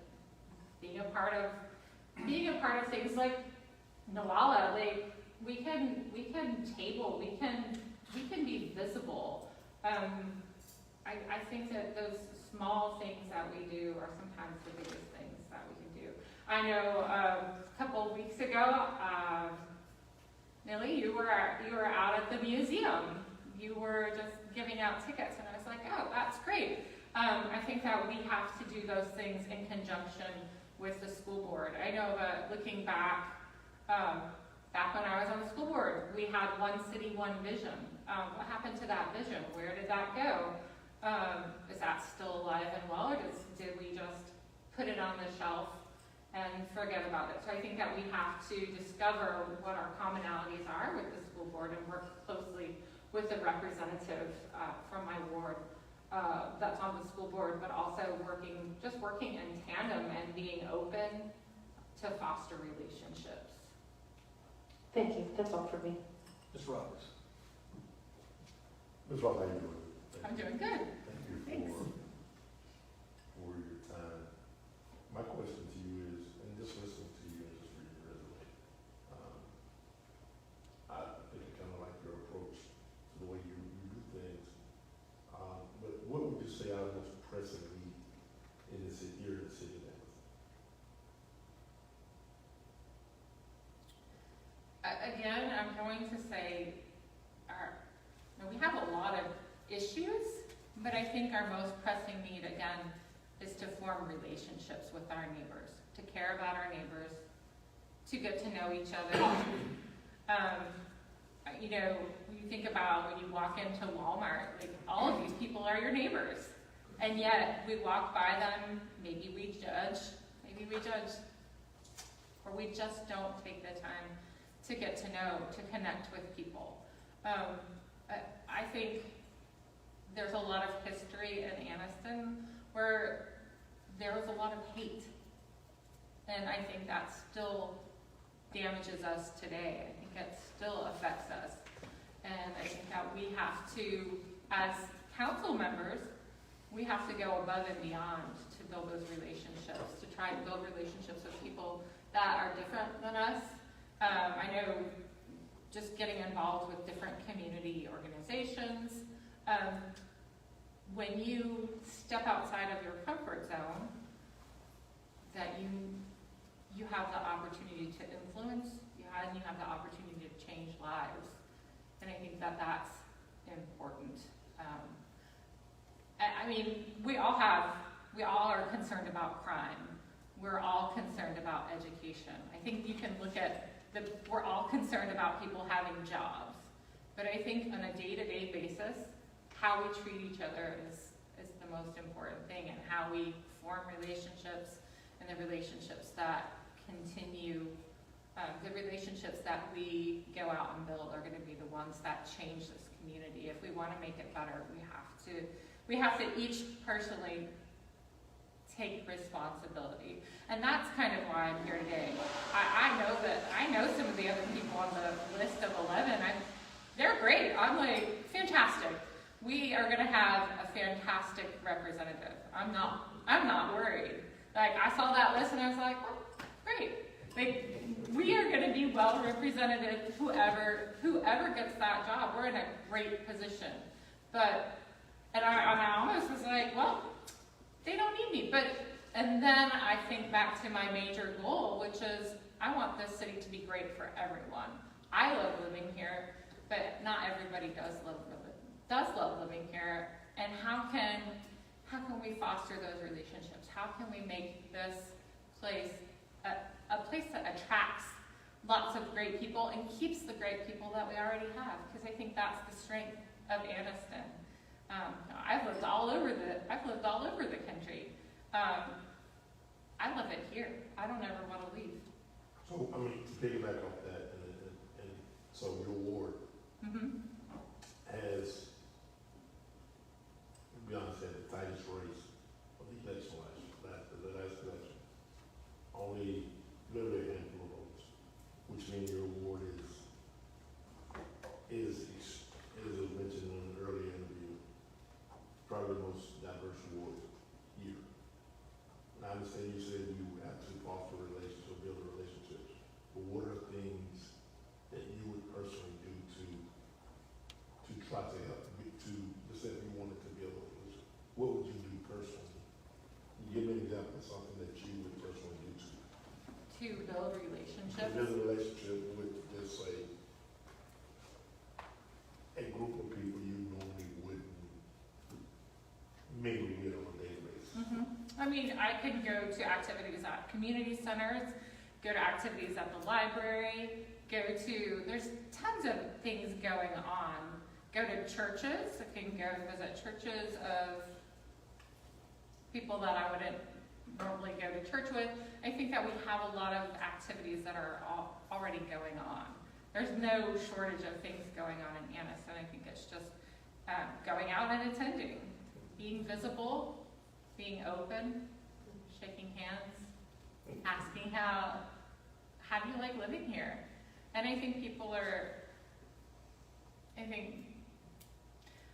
being a part of things like NOALA, like we can table, we can be visible. I think that those small things that we do are sometimes the biggest things that we can do. I know a couple of weeks ago, Millie, you were out at the museum. You were just giving out tickets, and I was like, oh, that's great. I think that we have to do those things in conjunction with the school board. I know that looking back, back when I was on the school board, we had one city, one vision. What happened to that vision? Where did that go? Is that still alive and well, or did we just put it on the shelf and forget about it? So I think that we have to discover what our commonalities are with the school board and work closely with the representative from my ward that's on the school board, but also working in tandem and being open to foster relationships. Thank you, that's all for me. Ms. Roberts. Ms. Ross, how you doing? I'm doing good. Thank you for your time. My question to you is, and just listening to you and just reading your resume, I think I kind of like your approach to the way you do things. But what would you say are the most pressing need in the city, here in the city of Anniston? Again, I'm going to say we have a lot of issues, but I think our most pressing need, again, is to form relationships with our neighbors, to care about our neighbors, to get to know each other. You know, when you think about when you walk into Walmart, like all of these people are your neighbors, and yet we walk by them, maybe we judge, or we just don't take the time to get to know, to connect with people. I think there's a lot of history in Anniston where there was a lot of hate. And I think that still damages us today. I think it still affects us. And I think that we have to, as council members, we have to go above and beyond to build those relationships, to try and build relationships with people that are different than us. I know just getting involved with different community organizations, when you step outside of your comfort zone, that you have the opportunity to influence, you have the opportunity to change lives, and I think that that's important. I mean, we all are concerned about crime. We're all concerned about education. I think you can look at we're all concerned about people having jobs, but I think on a day-to-day basis, how we treat each other is the most important thing, and how we form relationships, and the relationships that continue, the relationships that we go out and build are going to be the ones that change this community. If we want to make it better, we have to each personally take responsibility. And that's kind of why I'm here today. I know some of the other people on the list of 11. They're great. I'm like, fantastic. We are gonna have a fantastic representative. I'm not worried. Like, I saw that list and I was like, oh, great. Like, we are gonna be well represented, whoever gets that job. We're in a great position. And I almost was like, well, they don't need me. And then I think back to my major goal, which is I want this city to be great for everyone. I love living here, but not everybody does love living here. And how can we foster those relationships? How can we make this place a place that attracts lots of great people and keeps the great people that we already have? Because I think that's the strength of Anniston. I've lived all over the country. I love it here. I don't ever want to leave. So, I mean, to piggyback off that, and so your ward has, to be honest, had the tightest race of the election the last election. Only literally a handful of votes, which means your ward is as mentioned in an earlier interview, probably the most diverse ward here. And I understand you said you have to foster relationships or build relationships, but what are things that you would personally do to try to help, to just say if you wanted to build a relationship, what would you do personally? Give me an example of something that you would personally do To build relationships. to build a relationship with, just say, I mean, I can go to activities at community centers, go to activities at the library, there's tons of things going on. Go to churches, I can go visit churches of people that I wouldn't normally go to church with. I think that we have a lot of activities that are already going on. There's no shortage of things going on in Anniston. I think it's just going out and attending, being visible, being open, shaking hands, asking how do you like living here? And I think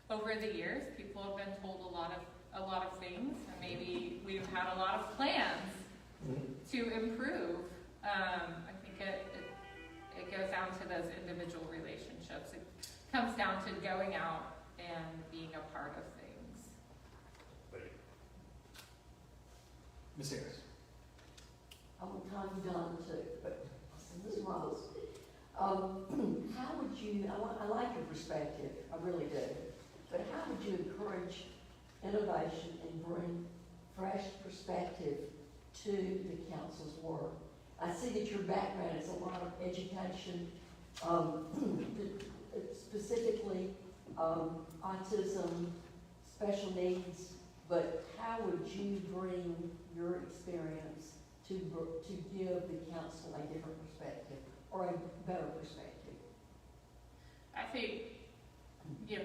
over the years, people have been told a lot of things, and maybe we've had a lot of plans to improve. I think it goes down to those individual relationships. It comes down to going out and being a part of things. Ms. Harris? I want to time Donna too, but Ms. Ross, how would you, I like your perspective, I really do, but how would you encourage innovation and bring fresh perspective to the council's work? I see that your background is a lot of education, specifically autism, special needs, but how would you bring your experience to give the council a different perspective or a better perspective? I think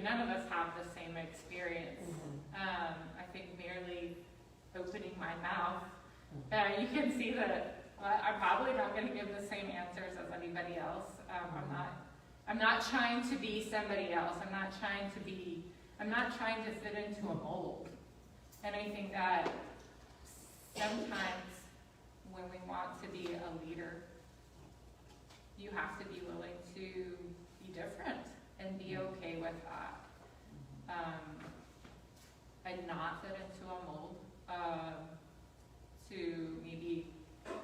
none of us have the same experience. I think merely opening my mouth, you can see that I'm probably not going to give the same answers as anybody else. I'm not trying to be somebody else. I'm not trying to fit into a mold. And I think that sometimes when we want to be a leader, you have to be willing to be different and be okay with that. And not fit into a mold, to maybe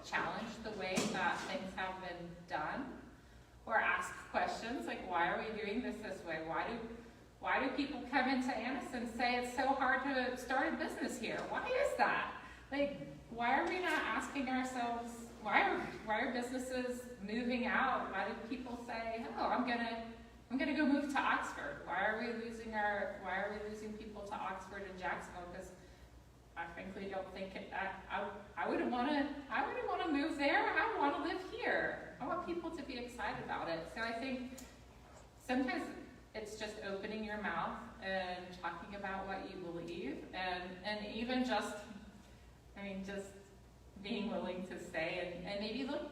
challenge the way that things have been done, or ask questions like, why are we doing this way? Why do people come into Anniston and say it's so hard to start a business here? Why is that? Like, why are we not asking ourselves, why are businesses moving out? Why do people say, oh, I'm gonna go move to Oxford? Why are we losing people to Oxford and Jacksonville? Because I frankly don't think I wouldn't want to move there. I want to live here. I want people to be excited about it. So I think sometimes it's just opening your mouth and talking about what you believe, and even just being willing to say and maybe look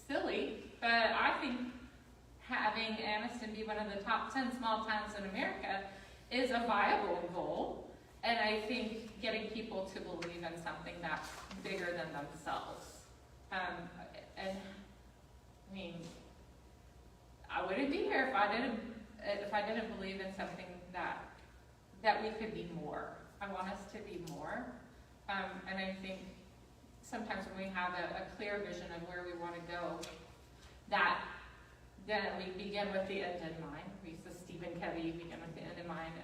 silly, but I think having Anniston be one of the top 10 small towns in America is a viable goal. And I think getting people to believe in something that's bigger than themselves. I wouldn't be here if I didn't believe in something that we could be more. I want us to be more. And I think sometimes when we have a clear vision of where we want to go, then we begin with the end in mind. We use the Stephen Covey, you begin with the end in mind,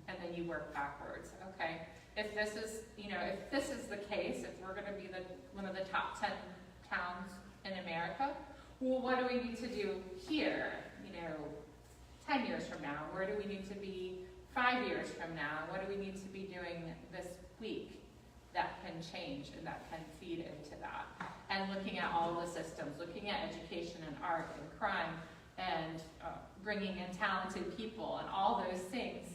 and then you work backwards. Okay, if this is the case, if we're going to be one of the top 10 towns in America, well, what do we need to do here? 10 years from now, where do we need to be 5 years from now? What do we need to be doing this week that can change and that can feed into that? And looking at all the systems, looking at education and art and crime and bringing in talented people and all those things.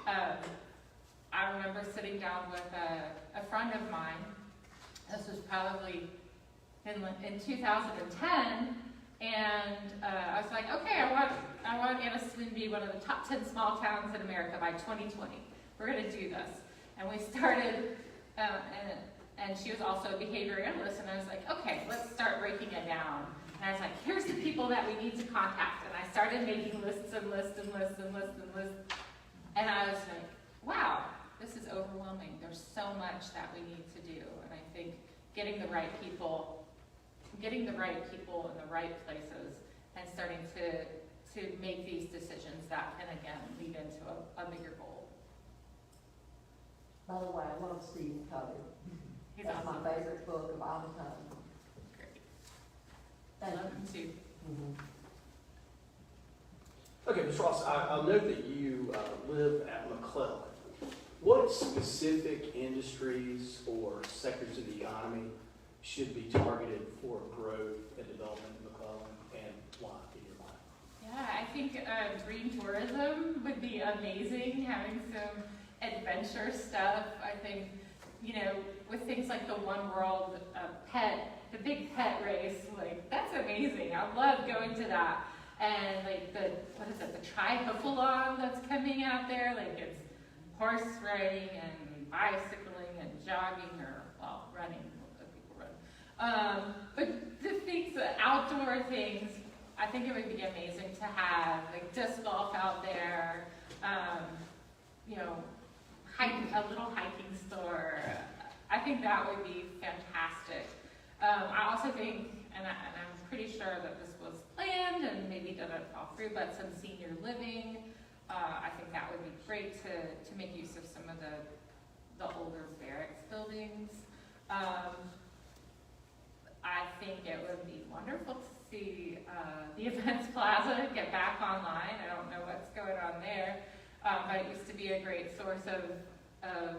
I remember sitting down with a friend of mine. This was probably in 2010, and I was like, okay, I want Anniston to be one of the top 10 small towns in America by 2020. We're going to do this. And we started, and she was also a behavior analyst, and I was like, okay, let's start breaking it down. And I was like, here's the people that we need to contact. And I started making lists and lists and lists and lists and lists. And I was like, wow, this is overwhelming. There's so much that we need to do. And I think getting the right people in the right places and starting to make these decisions that can, again, lead into a bigger goal. By the way, I love Stephen Covey. He's That's awesome. my favorite book of all time. Great. I Thank love you. him too. Okay, Ms. Ross, I'll note that you live at McClellan. What specific industries or sectors of the economy should be targeted for growth and development in McClellan, and why, in your mind? Yeah, I think green tourism would be amazing, having some adventure stuff. I think, you know, with things like the One World the big pet race, like, that's amazing. I love going to that. And like the triathlon that's coming out there, like it's horse riding and bicycling and jogging, or, well, running, most people run. But the things, the outdoor things, I think it would be amazing to have, like disc golf out there, you know, a little hiking store. I think that would be fantastic. I also think, and I'm pretty sure that this was planned and maybe didn't fall through, but some senior living. I think that would be great to make use of some of the older barracks buildings. I think it would be wonderful to see the Events Plaza get back online. I don't know what's going on there, but it used to be a great source of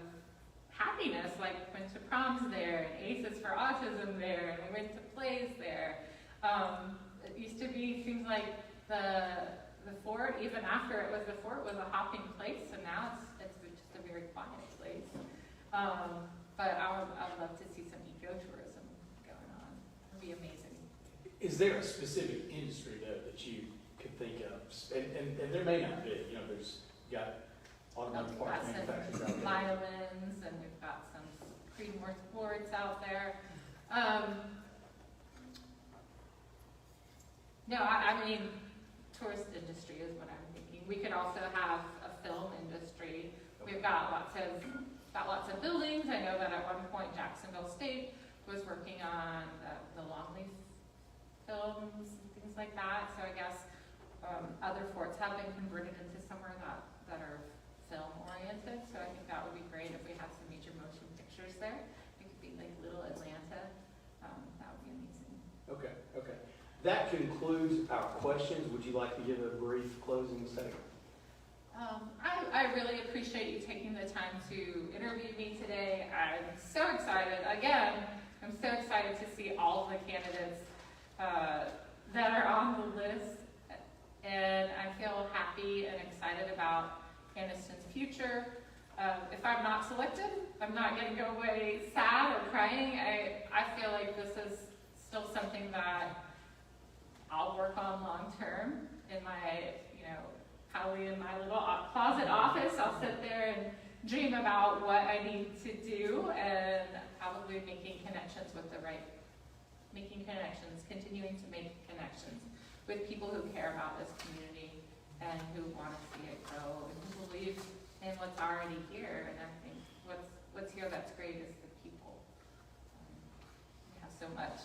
happiness, like went to proms there, and Aces for Autism there, and we went to plays there. It used to be things like the fort, even after it was the fort, was a hopping place, and now it's just a very quiet place. But I would love to see some ecotourism going on. It would be amazing. Is there a specific industry, though, that you could think of? And there may not be, you know, you got automotive We've parts got manufacturers out some there. violins, and we've got some Creedmoor sports out there. No, I mean, tourist industry is what I'm thinking. We could also have a film industry. We've got lots of buildings. I know that at one point Jacksonville State was working on the Longleaf films and things like that. So I guess other forts have been converted into somewhere that are film oriented. So I think that would be great if we had some major motion pictures there. It could be like Little Atlanta. That would be amazing. Okay. That concludes our questions. Would you like to give a brief closing statement? I really appreciate you taking the time to interview me today. I'm so excited. Again, I'm so excited to see all of the candidates that are on the list. And I feel happy and excited about Anniston's future. If I'm not selected, I'm not going to go away sad or crying. I feel like this is still something that I'll work on long term in my, probably in my little closet office. I'll sit there and dream about what I need to do, and probably making connections, continuing to make connections with people who care about this community and who want to see it grow and who believe in what's already here. And I think what's here that's great is the people. We have so much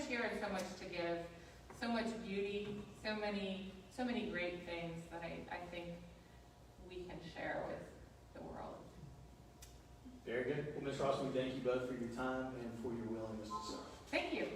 here and so much to give, so much beauty, so many great things that I think we can share with the world. Very good. Well, Ms. Ross, we thank you both for your time and for your willingness to serve. Thank you.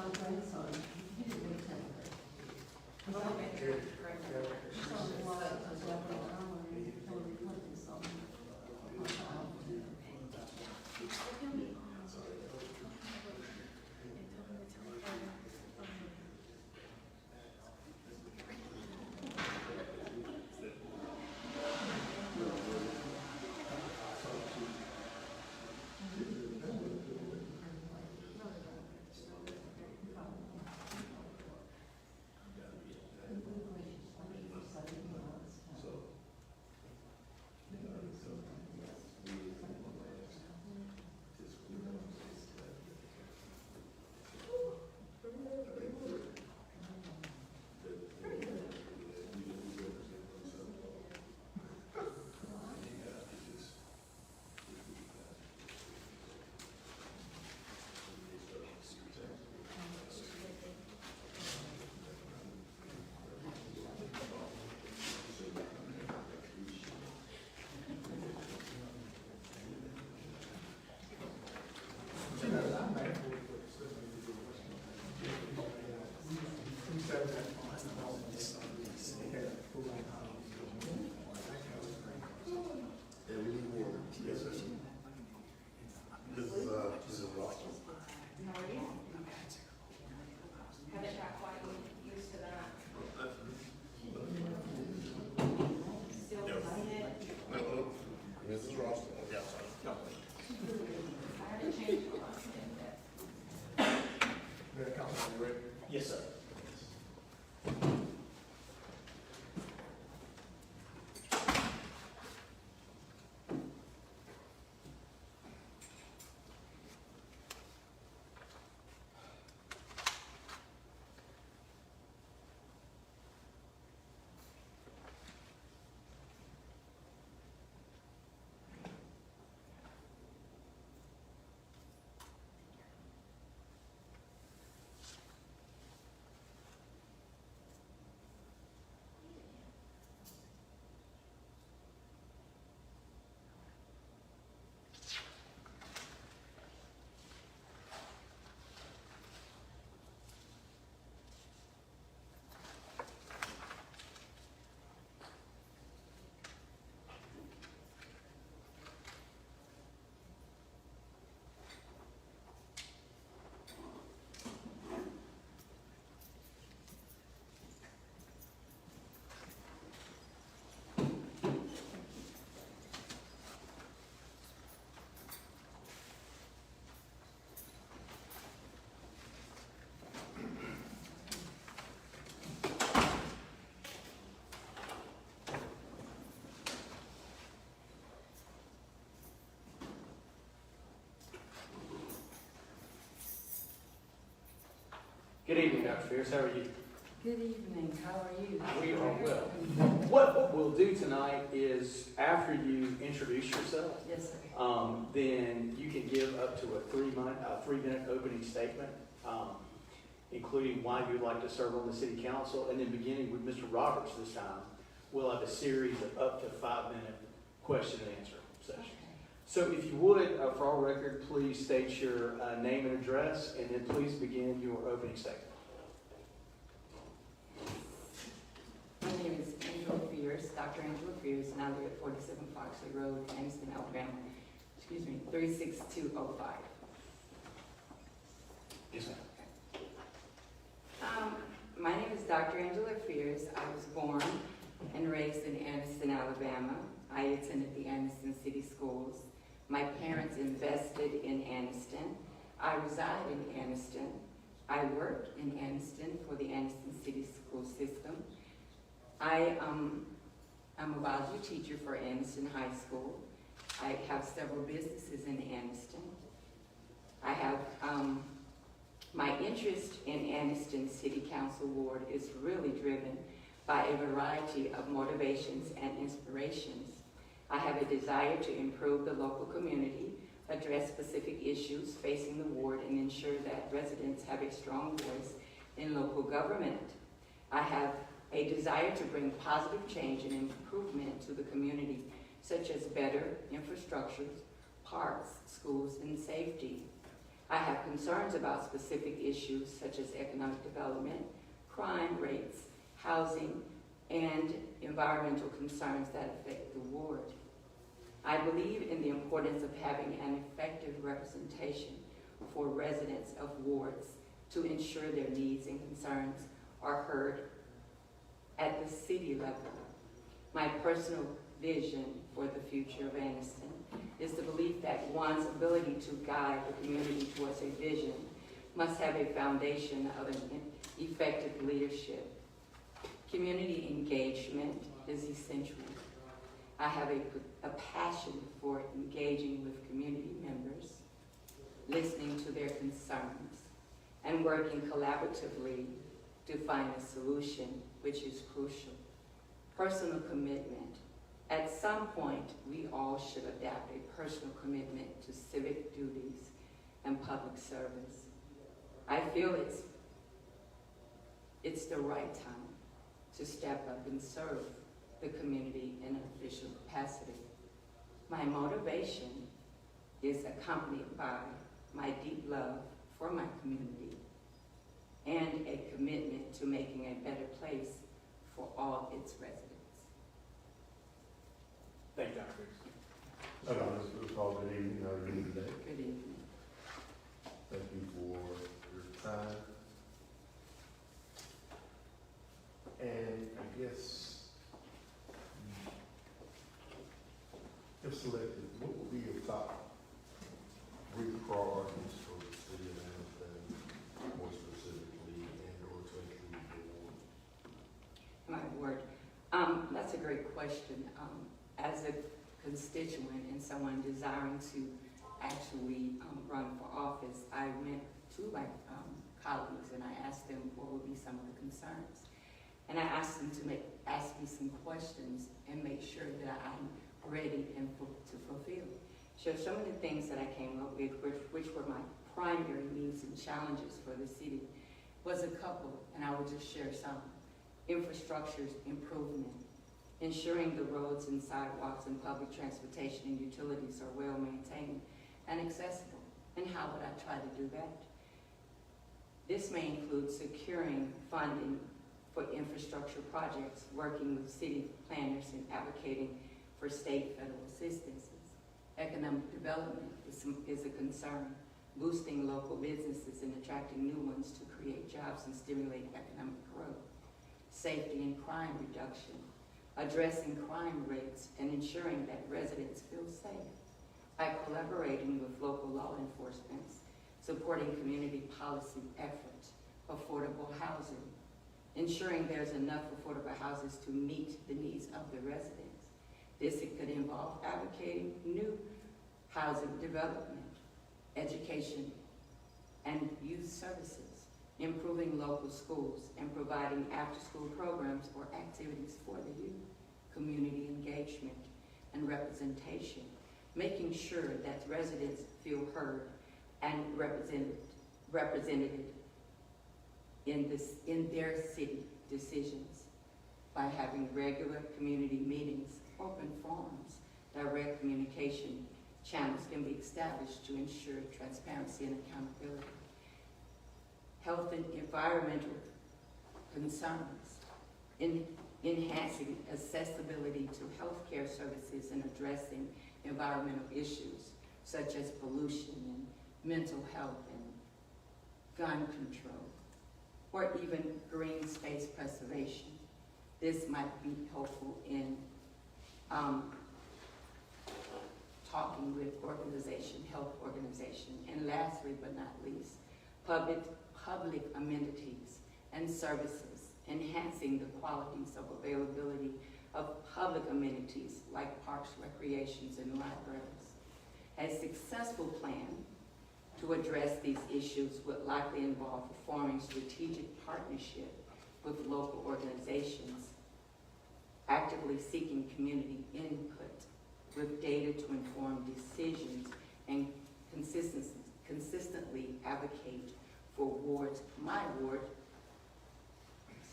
my grandson, he didn't really tell me. He's on the wall, because I went on and told him to put this on. Haven't got quite used to that. Still doing it. Mrs. Roston. Yes. I haven't changed a lot yet. Mayor, Councilman, you ready? Yes, sir. Good evening, Dr. Fierce. How are you? Good evening, how are you? We are well. What we'll do tonight is, after you introduce yourself, Yes, sir. then you can give up to a 3-minute opening statement, including why you'd like to serve on the city council, and then beginning with Mr. Roberts this time, we'll have a series of up to 5-minute question and answer sessions. So if you would, for our record, please state your name and address, and then please begin your opening statement. My name is Angela Fierce, Dr. Angela Fierce, and I live at 47 Foxley Road, Anniston, Alabama. 36205. Yes, ma'am. My name is Dr. Angela Fierce. I was born and raised in Anniston, Alabama. I attended the Anniston City Schools. My parents invested in Anniston. I reside in Anniston. I work in Anniston for the Anniston City School System. I'm a biology teacher for Anniston High School. I have several businesses in Anniston. I have, my interest in Anniston City Council Ward is really driven by a variety of motivations and inspirations. I have a desire to improve the local community, address specific issues facing the ward, and ensure that residents have a strong voice in local government. I have a desire to bring positive change and improvement to the community, such as better infrastructures, parks, schools, and safety. I have concerns about specific issues such as economic development, crime rates, housing, and environmental concerns that affect the ward. I believe in the importance of having an effective representation for residents of wards to ensure their needs and concerns are heard at the city level. My personal vision for the future of Anniston is the belief that one's ability to guide the community towards a vision must have a foundation of an effective leadership. Community engagement is essential. I have a passion for engaging with community members, listening to their concerns, and working collaboratively to find a solution, which is crucial. Personal commitment. At some point, we all should adapt a personal commitment to civic duties and public service. I feel it's the right time to step up and serve the community in an official capacity. My motivation is accompanied by my deep love for my community and a commitment to making a better place for all its residents. Thank you, Dr. Briggs. Mr. Paul, good evening. How are you today? Good evening. Thank you for your time. And I guess, if selected, what would be your top 3 priorities for the city of Anniston, more specifically, and or to include the ward? My word. That's a great question. As a constituent and someone desiring to actually run for office, I went to my colleagues and I asked them what would be some of the concerns. And I asked them to ask me some questions and make sure that I'm ready and to fulfill. So some of the things that I came up with, which were my primary needs and challenges for the city, was a couple, and I will just share some. Infrastructure improvement, ensuring the roads and sidewalks and public transportation and utilities are well maintained and accessible. And how would I try to do that? This may include securing funding for infrastructure projects, working with city planners and advocating for state federal assistances. Economic development is a concern, boosting local businesses and attracting new ones to create jobs and stimulate economic growth. Safety and crime reduction, addressing crime rates and ensuring that residents feel safe by collaborating with local law enforcement, supporting community policy efforts, affordable housing, ensuring there's enough affordable houses to meet the needs of the residents. This could involve advocating new housing development, education, and youth services, improving local schools, and providing after-school programs or activities for the youth, community engagement and representation, making sure that residents feel heard and represented in their city decisions by having regular community meetings, open forums, direct communication channels can be established to ensure transparency and accountability. Health and environmental concerns, enhancing accessibility to healthcare services and addressing environmental issues such as pollution and mental health and gun control, or even green space preservation. This might be helpful in talking with health organization. And lastly but not least, public amenities and services, enhancing the qualities of availability of public amenities like parks, recreations, and libraries. A successful plan to address these issues would likely involve forming strategic partnership with local organizations, actively seeking community input with data to inform decisions, and consistently advocate for my ward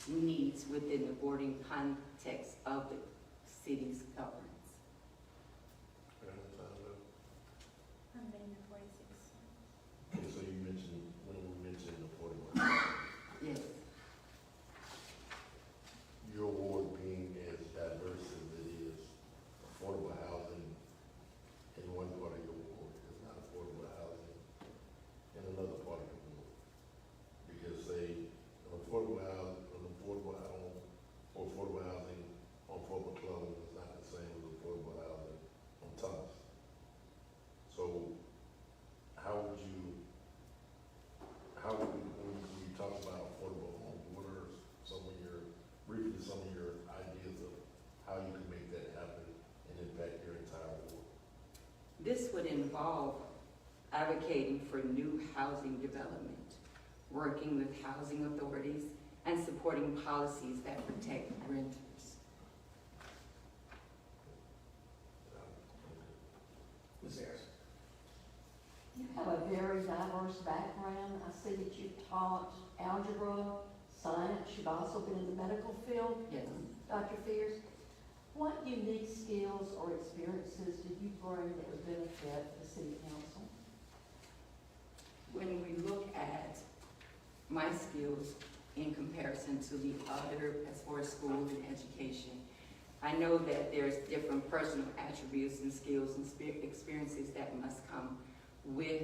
needs within the boarding context of the city's governance. Amendment 46. Amendment 46. Okay, so you involve advocating for new housing development, working with housing authorities, and supporting policies that protect renters. Ms. Harris? You have a very diverse background. I see that you've taught algebra, science, you've also been in the medical field. Yes. Dr. Fears, what unique skills or experiences did you bring that would benefit the city council? When we look at my skills in comparison to the other, as far as schools and education, I know that there's different personal attributes and skills and experiences that must come with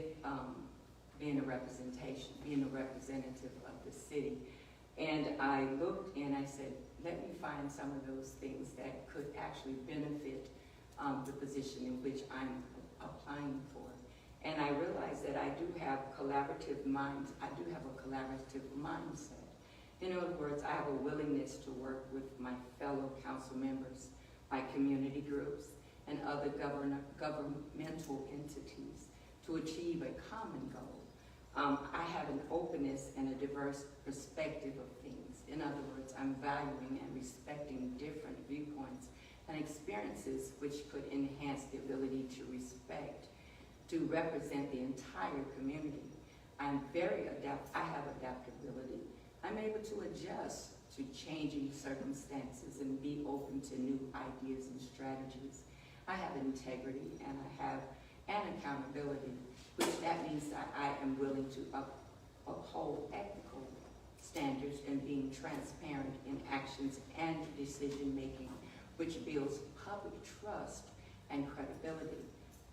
being a representation, being a representative of the city. And I looked and I said, let me find some of those things that could actually benefit the position in which I'm applying for. And I realized that I do have collaborative minds. I do have a collaborative mindset. In other words, I have a willingness to work with my fellow council members, my community groups, and other governmental entities to achieve a common goal. I have an openness and a diverse perspective of things. In other words, I'm valuing and respecting different viewpoints and experiences which could enhance the ability to respect, to represent the entire community. I have adaptability. I'm able to adjust to changing circumstances and be open to new ideas and strategies. I have integrity and I have an accountability, which that means that I am willing to uphold ethical standards and being transparent in actions and decision making, which builds public trust and credibility.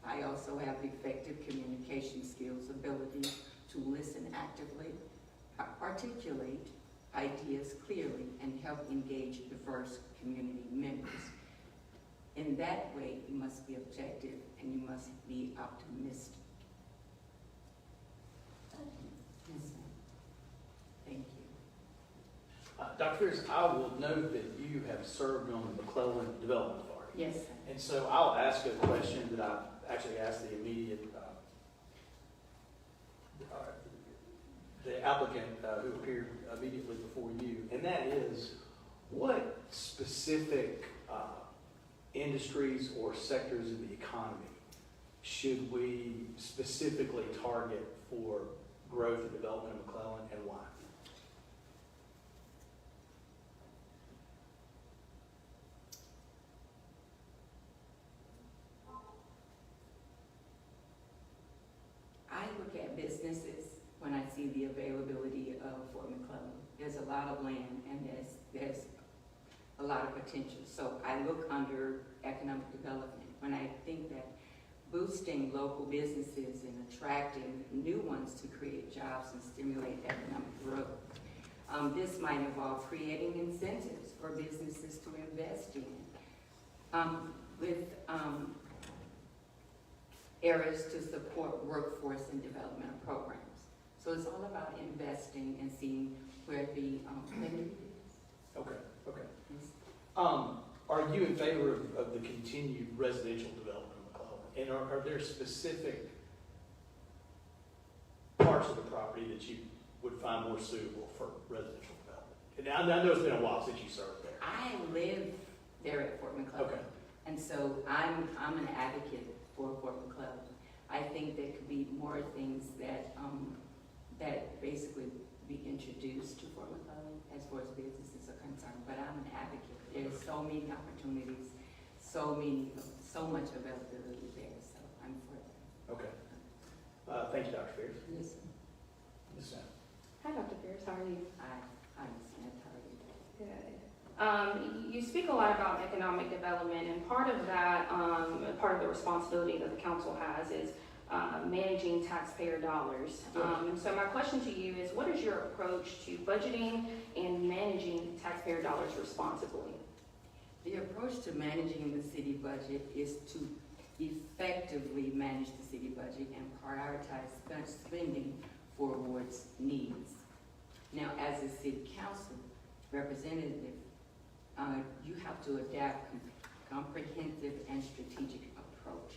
I also have effective communication skills, ability to listen actively, articulate ideas clearly, and help engage diverse community members. In that way, you must be objective and you must be optimistic. Yes, ma'am. Thank you. Dr. Fears, I will note that you have served on the McClellan Development Authority. Yes, sir. And so I'll ask a question that I actually asked the immediate, the applicant who appeared immediately before you, and that is, what specific industries or sectors of the economy should we specifically target for growth and development in McClellan, and why? I look at businesses when I see the availability of Fort McClellan. There's a lot of land and there's a lot of potential. So I look under economic development when I think that boosting local businesses and attracting new ones to create jobs and stimulate economic growth. This might involve creating incentives for businesses to invest in with areas to support workforce and development programs. So it's all about investing and seeing where the need is. Okay, okay. Are you in favor of the continued residential development of McClellan? And are there specific parts of the property that you would find more suitable for residential development? And I know it's been a while since you served there. I live there at Fort McClellan. Okay. And so I'm an advocate for Fort McClellan. I think there could be more things that that basically be introduced to Fort McClellan as far as businesses are concerned. But I'm an advocate. There's so many opportunities, so much availability there. So I'm for that. Okay. Thank you, Dr. Fears. Yes, sir. Ms. Sam. Hi, Dr. Fears, how are you? I'm sanitary. Good. You speak a lot about economic development, and part of that, part of the responsibility that the council has is managing taxpayer dollars. So my question to you is, what is your approach to budgeting and managing taxpayer dollars responsibly? The approach to managing the city budget is to effectively manage the city budget and prioritize spending for towards needs. Now, as a city council representative, you have to adapt comprehensive and strategic approach.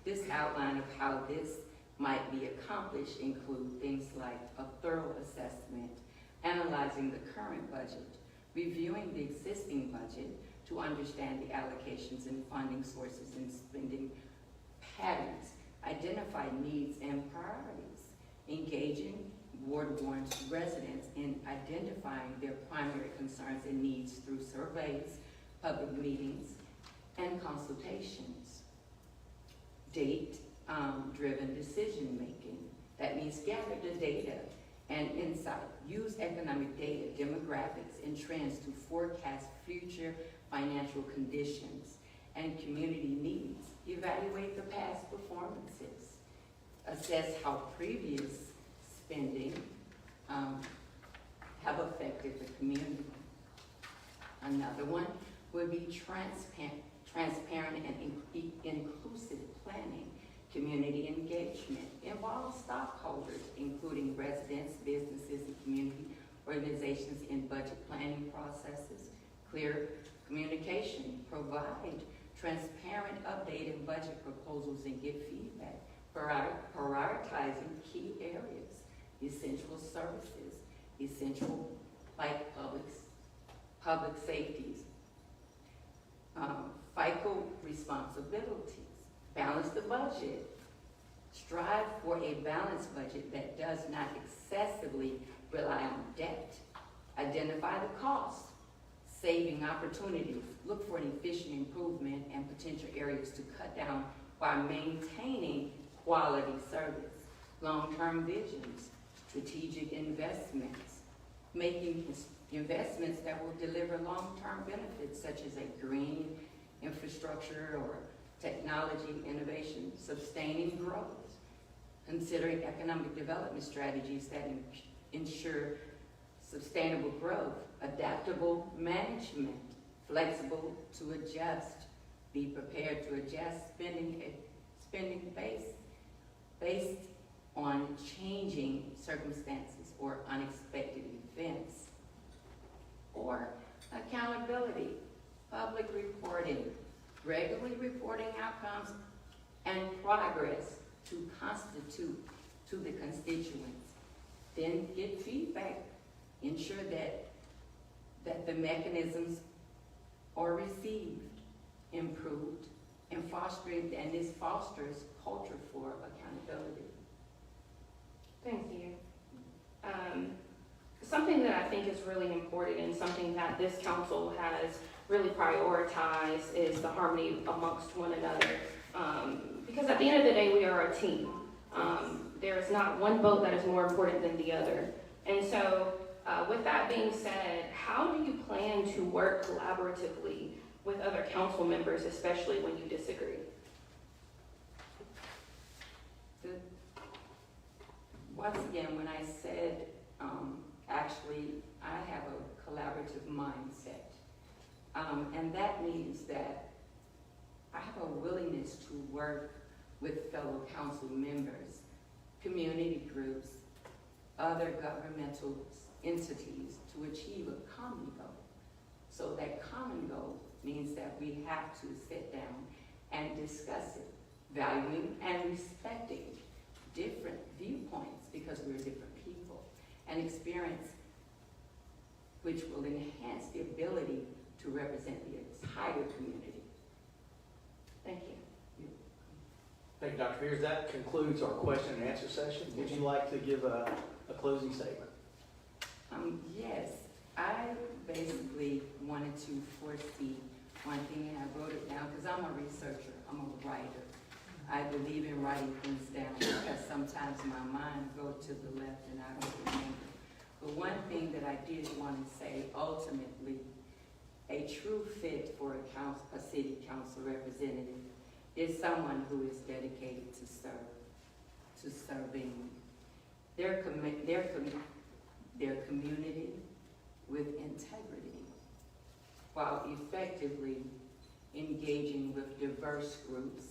This outline of how this might be accomplished include things like a thorough assessment, analyzing the current budget, reviewing the existing budget to understand the allocations and funding sources and spending patterns, identify needs and priorities, engaging Ward 1's residents in identifying their primary concerns and needs through surveys, public meetings, and consultations. Date-driven decision-making. That means gather the data and insight. Use economic data, demographics, and trends to forecast future financial conditions and community needs. Evaluate the past performances. Assess how previous spending have affected the community. Another one would be transparent and inclusive planning, community engagement. Involve stockholders, including residents, businesses, and community organizations in budget planning processes. Clear communication. Provide transparent, updated budget proposals and get feedback. Prioritizing key areas, essential services, essential like public safeties, FICO responsibilities. Balance the budget. Strive for a balanced budget that does not excessively rely on debt. Identify the costs, saving opportunities. Look for an efficient improvement and potential areas to cut down while maintaining quality service. Long-term visions, strategic investments, making investments that will deliver long-term benefits such as a green infrastructure or technology innovation, sustaining growth, considering economic development strategies that ensure sustainable growth, adaptable management, flexible to adjust, be prepared to adjust spending based on changing circumstances or unexpected events. Or accountability, public reporting, regularly reporting outcomes and progress to constitute to the constituents. Then get feedback, ensure that the mechanisms are received, improved, and this fosters culture for accountability. Thank you. Something that I think is really important and something that this council has really prioritized is the harmony amongst one another. Because at the end of the day, we are a team. There is not one vote that is more important than the other. And so with that being said, how do you plan to work collaboratively with other council members, especially when you disagree? Once again, when I said, actually, I have a collaborative mindset. And that means that I have a willingness to work with fellow council members, community groups, other governmental entities to achieve a common goal. So that common goal means that we have to sit down and discuss it, valuing and respecting different viewpoints because we're different people, and experience which will enhance the ability to represent the entire community. Thank you. Thank you, Dr. Fears. That concludes our question and answer session. Would you like to give a closing statement? Yes, I basically wanted to foresee one thing, and I wrote it down because I'm a researcher, I'm a writer. I believe in writing things down because sometimes my mind goes to the left and I don't remember. But one thing that I did want to say, ultimately, a true fit for a city council representative is someone who is dedicated to serving their community with integrity, while effectively engaging with diverse groups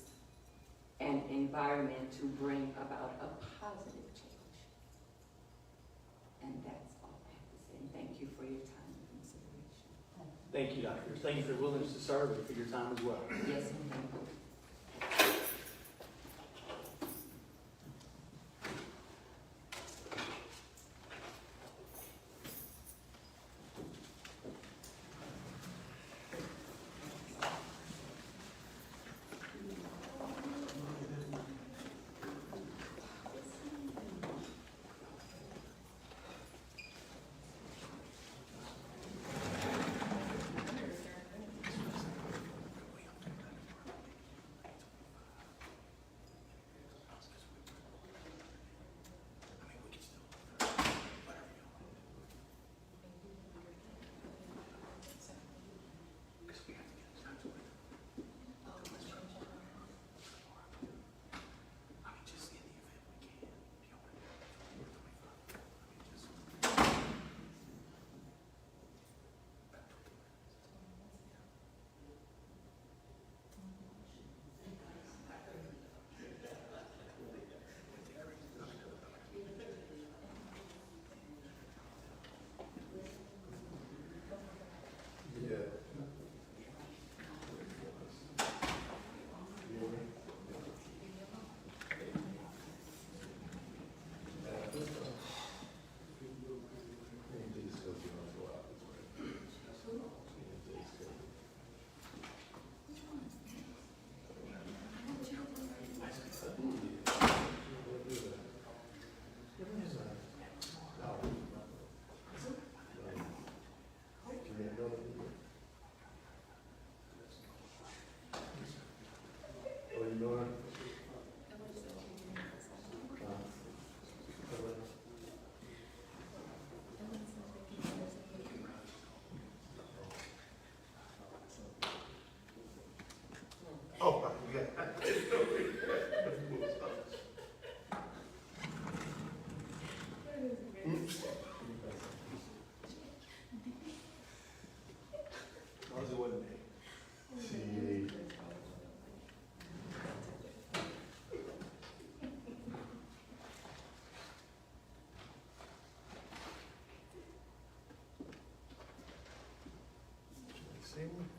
and environment to bring about a positive change. And that's all I have to say. And thank you for your time and consideration. Thank you, Dr. Fears. Thank you for your willingness to serve and for your time as well. Yes, and thank you. evening.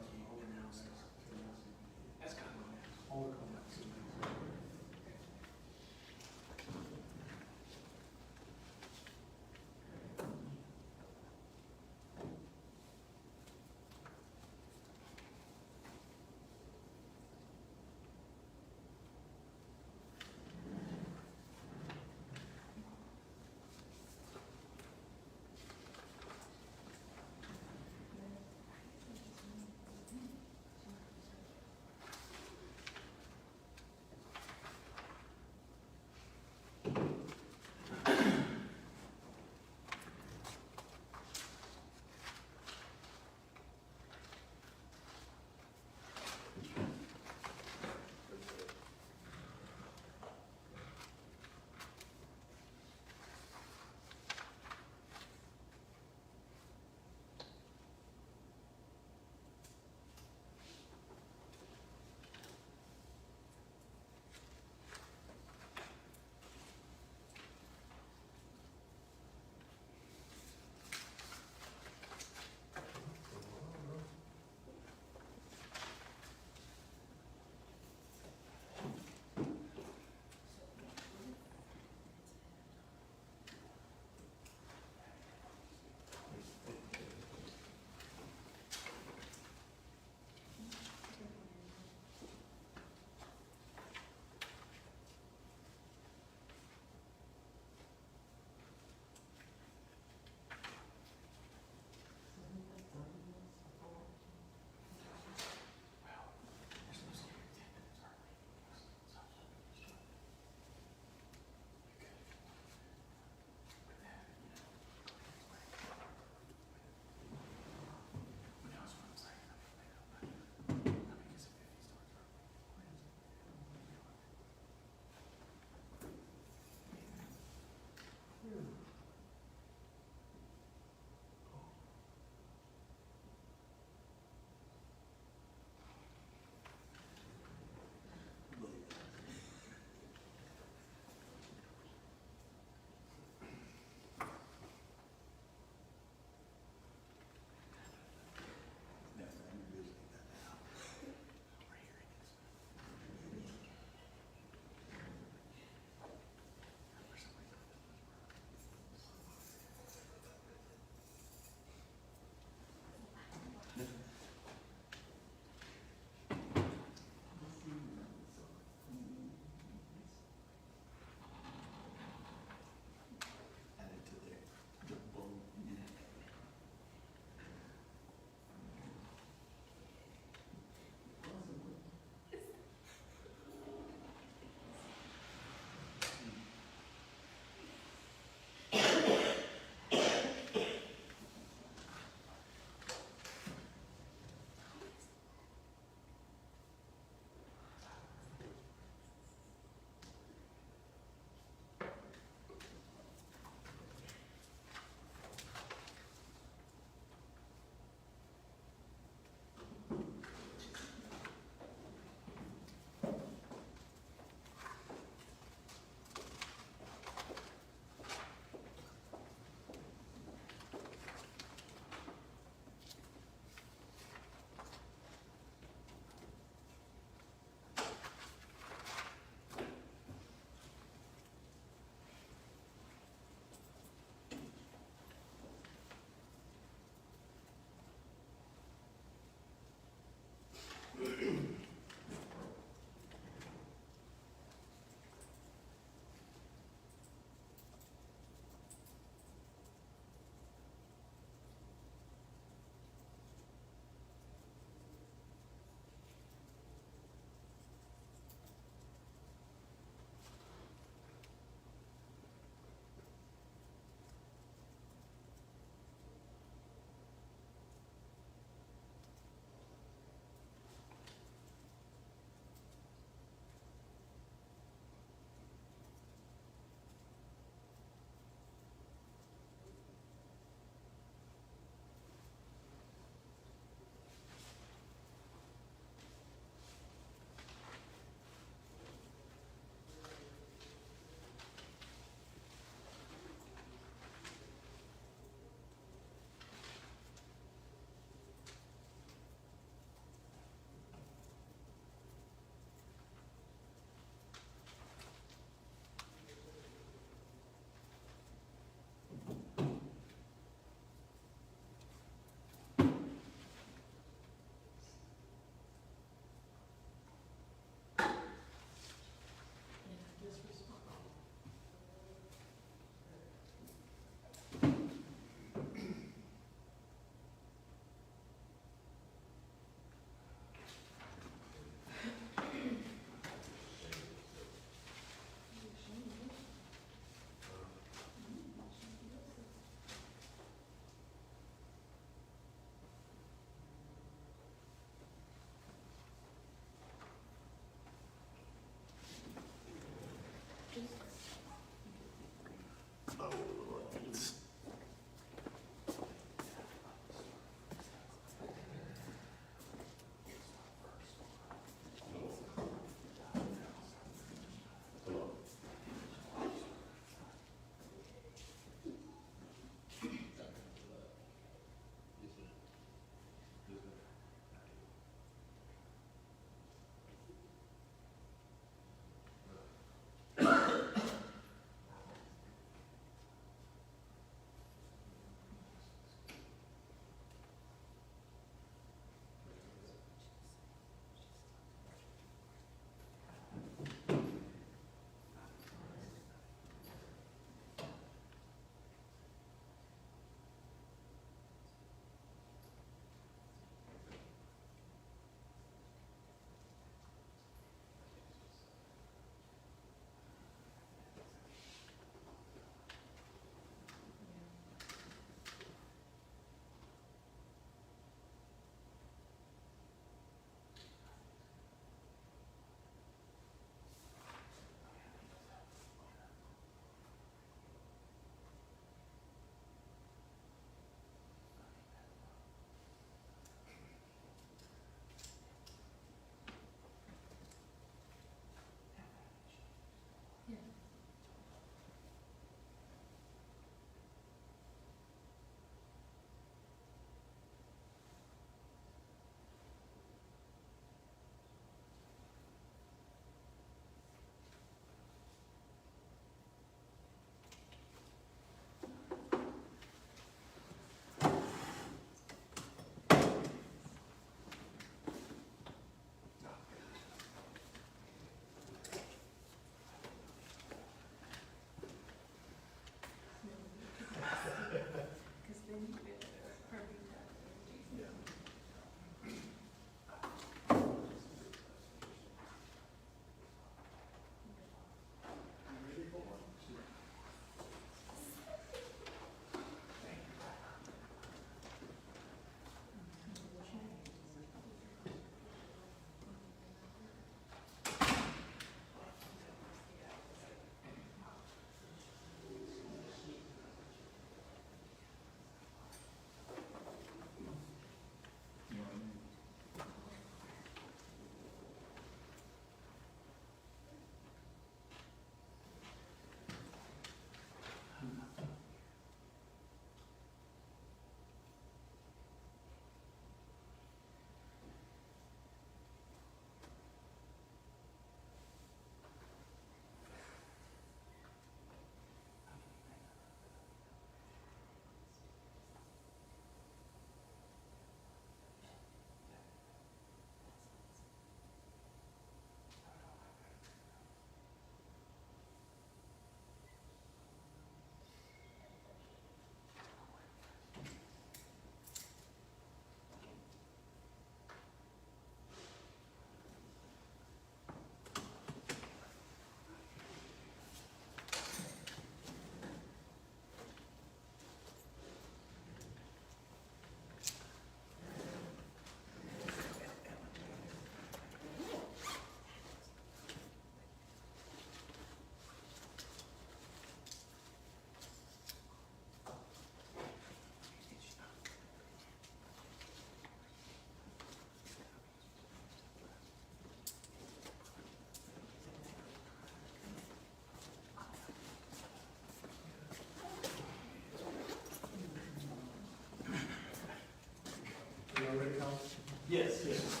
Yes, yes.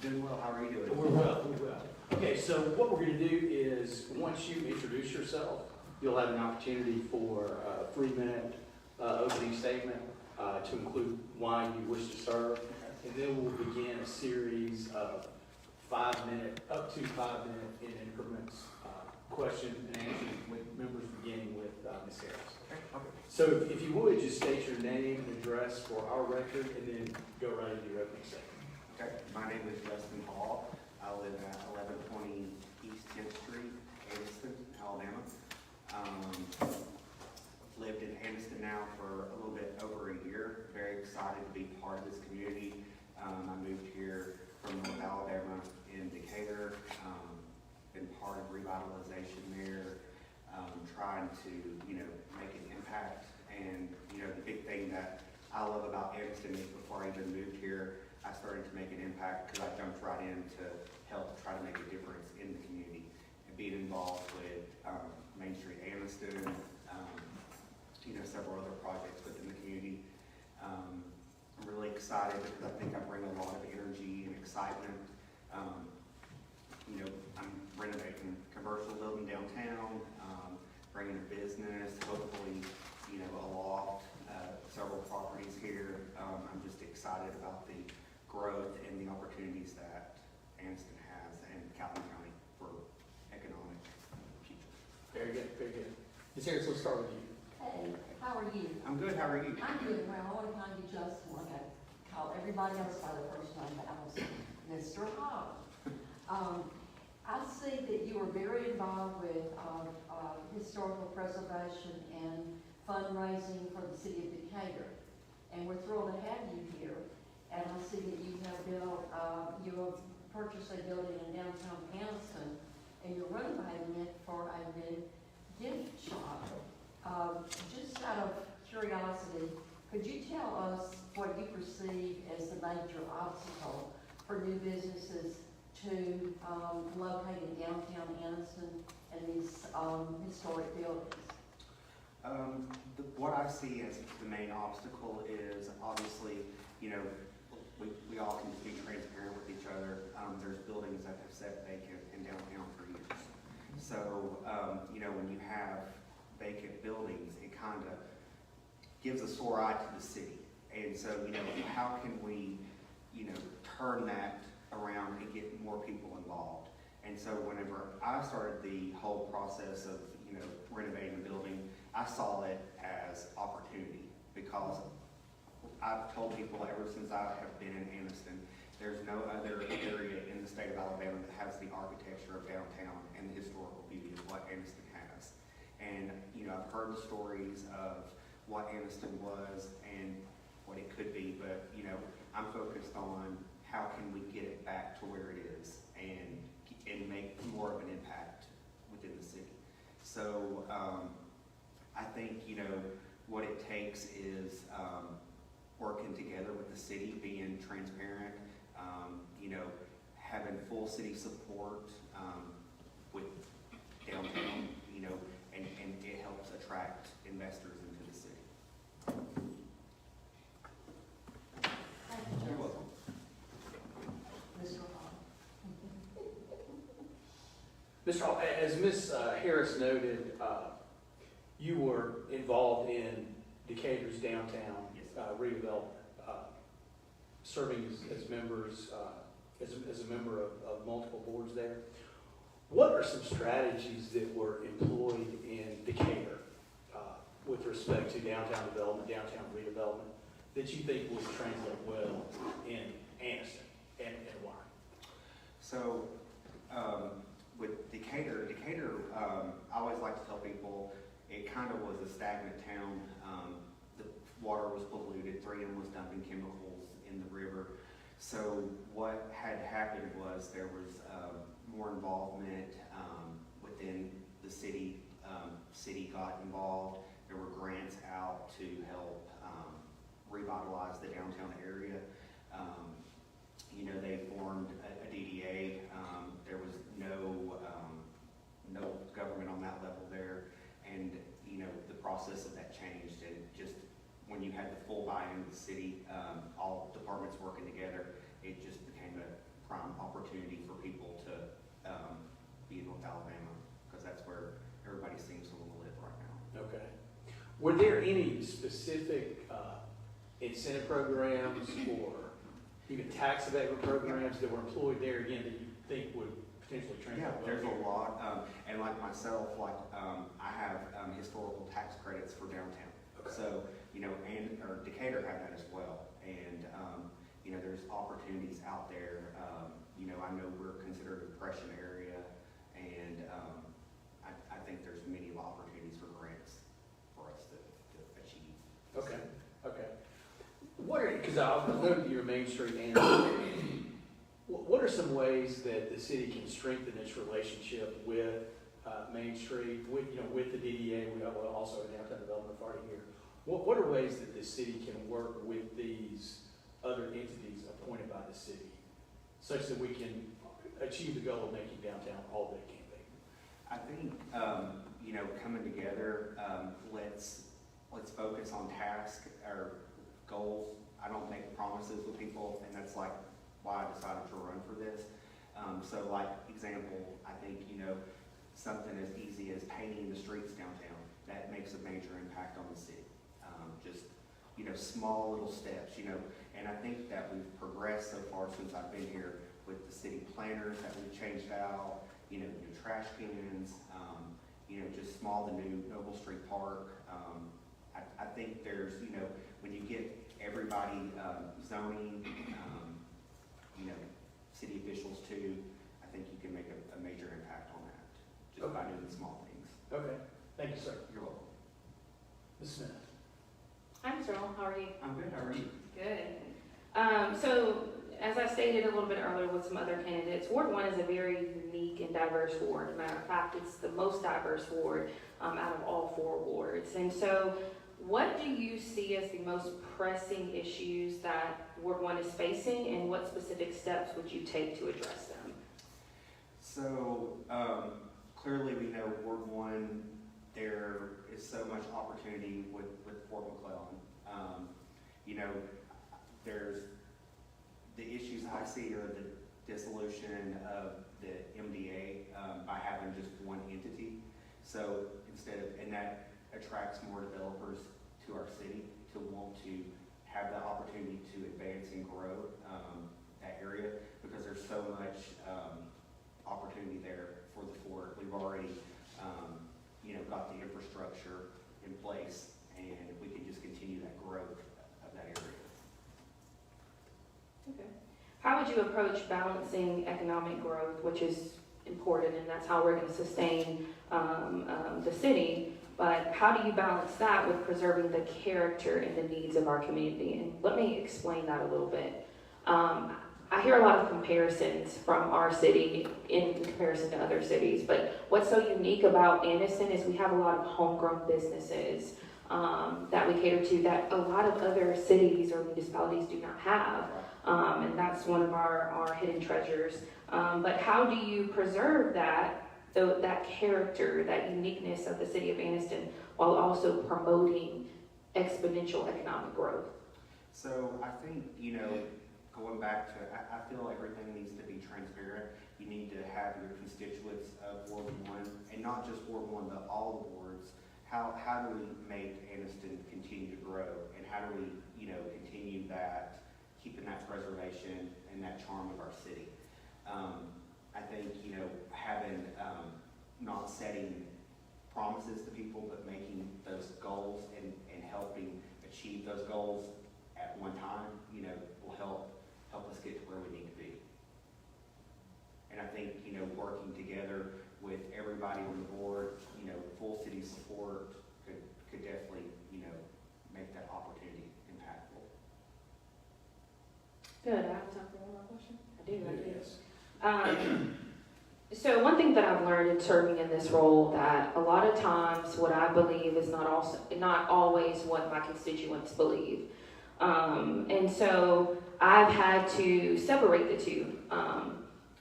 Doing well, how are you doing? We're well, we're well. Okay, so what we're gonna do is, once you introduce yourself, you'll have an opportunity for a 3-minute opening statement to include why you wish to serve. And then we'll begin a series of 5-minute, up to 5-minute in increments, question and answer with members beginning with Ms. Harris. Okay. So if you would, just state your name and address for our record and then go right into your opening statement. Okay, my name is Justin Hall. I live at 1120 East 10th Street, Anniston, Alabama. Lived in Anniston now for a little bit over a year. Very excited to be part of this community. I moved here from North Alabama in Decatur. Been part of revitalization there, trying to, make an impact. And, the big thing that I love about Anniston is before I even moved here, I started to make an impact because I jumped right in to help try to make a difference in the community and being involved with Main Street Anniston, several other projects within the community. I'm really excited because I think I bring a lot of energy and excitement. I'm renovating a commercial building downtown, bringing a business, hopefully, a loft, several properties here. I'm just excited about the growth and the opportunities that Anniston has and Calhoun County for economic future. Very good, very good. Ms. Harris, let's start with you. Hey, how are you? I'm good, how are you? I'm doing well. I want to call you Justin, like I call everybody else by their first name, but I was Mr. Hall. I see that you are very involved with historical preservation and fundraising for the city of Decatur. And we're thrilled to have you here. And I see that you have built, you have purchased a building in downtown Anniston, and you're renovating it for a new gift shop. Just out of curiosity, could you tell us what you perceive as the major obstacle for new businesses to locate in downtown Anniston and these historic buildings? What I see as the main obstacle is obviously, we all can just be transparent with each other. There's buildings that have sat vacant in downtown for years. So, when you have vacant buildings, it kind of gives a sore eye to the city. And so, how can we, turn that around and get more people involved? And so whenever I started the whole process of, renovating the building, I saw it as opportunity because I've told people ever since I have been in Anniston, there's no other area in the state of Alabama that has the architecture of downtown and the historical beauty of what Anniston has. And, I've heard the stories of what Anniston was and what it could be, but, I'm focused on how can we get it back to where it is and make more of an impact within the city. So I think, what it takes is working together with the city, being transparent, having full city support with downtown, and it helps attract investors into the city. Thank you, You're Justin. welcome. Mr. Hall. Mr. Hall, as Ms. Harris noted, you were involved in Decatur's downtown redevelopment, serving as members, as a member of multiple boards there. What are some strategies that were employed in Decatur with respect to downtown development, downtown redevelopment, that you think would translate well in Anniston, and why? So, with Decatur, I always like to tell people it kind of was a stagnant town. The water was polluted, 3M was dumping chemicals in the river. So what had happened was there was more involvement within the city. City got involved. There were grants out to help revitalize the downtown area. They formed a DDA. There was no government on that level there, and the process of that changed, and just when you had the full buy-in of the city, all departments working together, it just became a prime opportunity for people to be in North Alabama, because that's where everybody seems to want to live right now. Okay. Were there any specific incentive programs or even tax abatement programs that were employed there again that you think would potentially Yeah, translate? there's a lot, and like myself, I have historical tax credits for downtown. Okay. So, or Decatur had that as well, and, there's opportunities out there. I know we're considered a depression area, and, I think there's many opportunities for grants for us to achieve. Okay, okay. Because I know that you're Main Street and what are some ways that the city can strengthen its relationship with Main Street, with the DDA? We have also a downtown development authority here. What are ways that the city can work with these other entities appointed by the city, such that we can achieve the goal of making downtown all that it can be? I think, coming together, let's focus on tasks or goals. I don't make promises with people, and that's like why I decided to run for this. So like example, I think, something as easy as painting the streets downtown, that makes a major impact on the city. Small little steps, and I think that we've progressed so far since I've been here with the city planners that we've changed out, new trash cans, just the new Noble Street Park. I think there's, when you get everybody, zoning, city officials too, I think you can make a major impact on that, just by doing the small things. Okay, thank you, sir. You're welcome. Ms. Smith. Hi, Mr. Earl, how are you? I'm good, how are you? Good. So, as I stated a little bit earlier with some other candidates, Ward 1 is a very unique and diverse ward. As a matter of fact, it's the most diverse ward out of all 4 wards. And so, what do you see as the most pressing issues that Ward 1 is facing, and what specific steps would you take to address them? So, clearly we know Ward 1, there is so much opportunity with Fort McClellan. There's the issues I see are the dissolution of the MDA by having just one entity. So and that attracts more developers to our city to want to have the opportunity to advance and grow that area, because there's so much opportunity there for the fort. We've already, got the infrastructure in place, and we can just continue that growth of that area. Okay. How would you approach balancing economic growth, which is important, and that's how we're going to sustain the city, but how do you balance that with preserving the character and the needs of our community? And let me explain that a little bit. I hear a lot of comparisons from our city in comparison to other cities, but what's so unique about Anniston is we have a lot of homegrown businesses that we cater to that a lot of other cities or municipalities do not have. And that's one of our hidden treasures. But how do you preserve that character, that uniqueness of the city of Anniston, while also promoting exponential economic growth? So I think, going back to, I feel everything needs to be transparent. You need to have your constituents of Ward 1, and not just Ward 1, but all the wards. How do we make Anniston continue to grow, and how do we, continue that, keeping that preservation and that charm of our city? I think, having, not setting promises to people, but making those goals and helping achieve those goals at one time, will help us get to where we need to be. And I think, working together with everybody on the board, full city support could definitely, make that opportunity impactful. Good. I have time for one more question. I do. Yes. So one thing that I've learned in serving in this role, that a lot of times what I believe is not always what my constituents believe. And so I've had to separate the two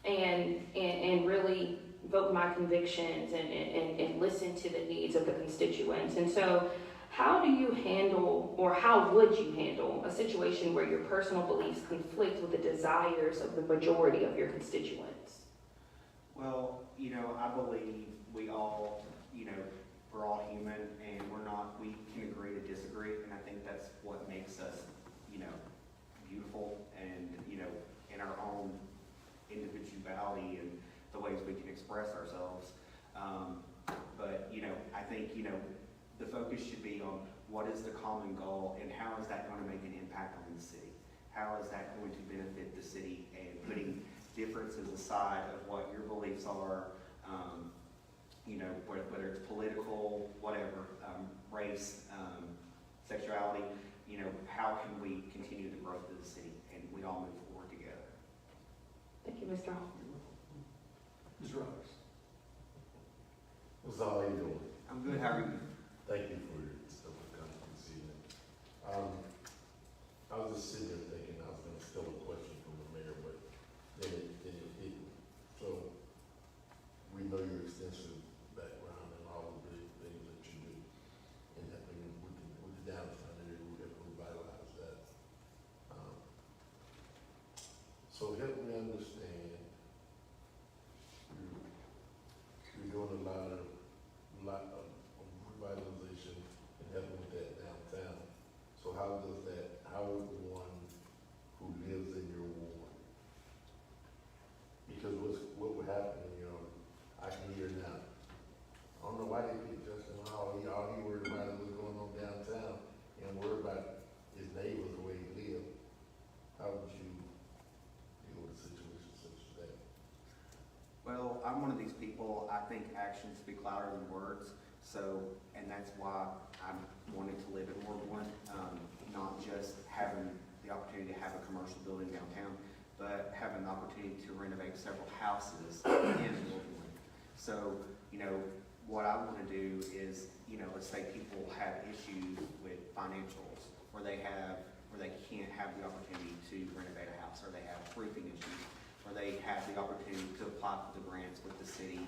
and really vote my convictions and listen to the needs of the constituents. And so how do you handle, or how would you handle a situation where your personal beliefs conflict with the desires of the majority of your constituents? Well, you know, I believe we all, you know, we're all human and we can agree to disagree, and I think that's what makes us, you know, beautiful and, you know, in our own individuality and the ways we can express ourselves. But, you know, I think, you know, the focus should be on what is the common goal and how is that going to make an impact on the city? How is that going to benefit the city, and putting differences aside of what your beliefs are, you know, whether it's political, whatever, race, sexuality, you know, how can we continue the growth of the city and we all move forward together? Thank you, Mr. Hoffman. Ms. Roberts. What's all you doing? I'm good, how are you? Thank you for your stuff for coming this evening. I was just sitting there thinking I was gonna steal a question from the mayor, but then it didn't. So, we know your extensive background and all of the things that you do. And that with the downtown area, we have to revitalize that. So help me understand, you're doing a lot of revitalization and helping with that downtown. So how would one who lives in your ward, because what would happen, you know, I can hear now, I don't know why they picked Justin Hall, all he worried about is what's going on downtown, and worried about his neighbors, the way he live. How would you deal with a situation such as that? Well, I'm one of these people, I think actions speak louder than words. So, and that's why I'm wanting to live in Ward 1, not just having the opportunity to have a commercial building downtown, but having the opportunity to renovate several houses in Ward 1. So, you know, what I want to do is, you know, let's say people have issues with financials, or they can't have the opportunity to renovate a house, or they have roofing issues, or they have the opportunity to apply for the grants with the city,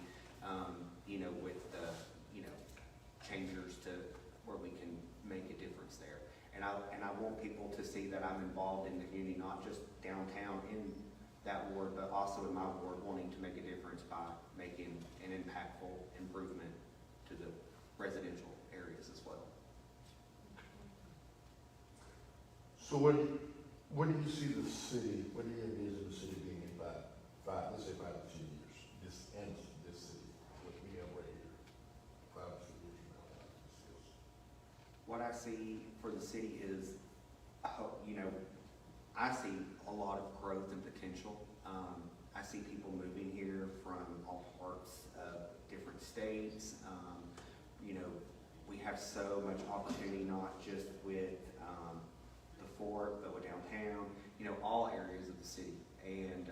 you know, with the, you know, changers to where we can make a difference there. And I want people to see that I'm involved in the community, not just downtown in that ward, but also in my ward, wanting to make a difference by making an impactful improvement to the residential areas as well. So what do you see the city, what do you envision the city being in let's say 5 to 10 years? This city, what we have right here, 5 to 10 years from now. What I see for the city is, you know, I see a lot of growth and potential. I see people moving here from all parts of different states. You know, we have so much opportunity, not just with the fort, but with downtown, you know, all areas of the city. And,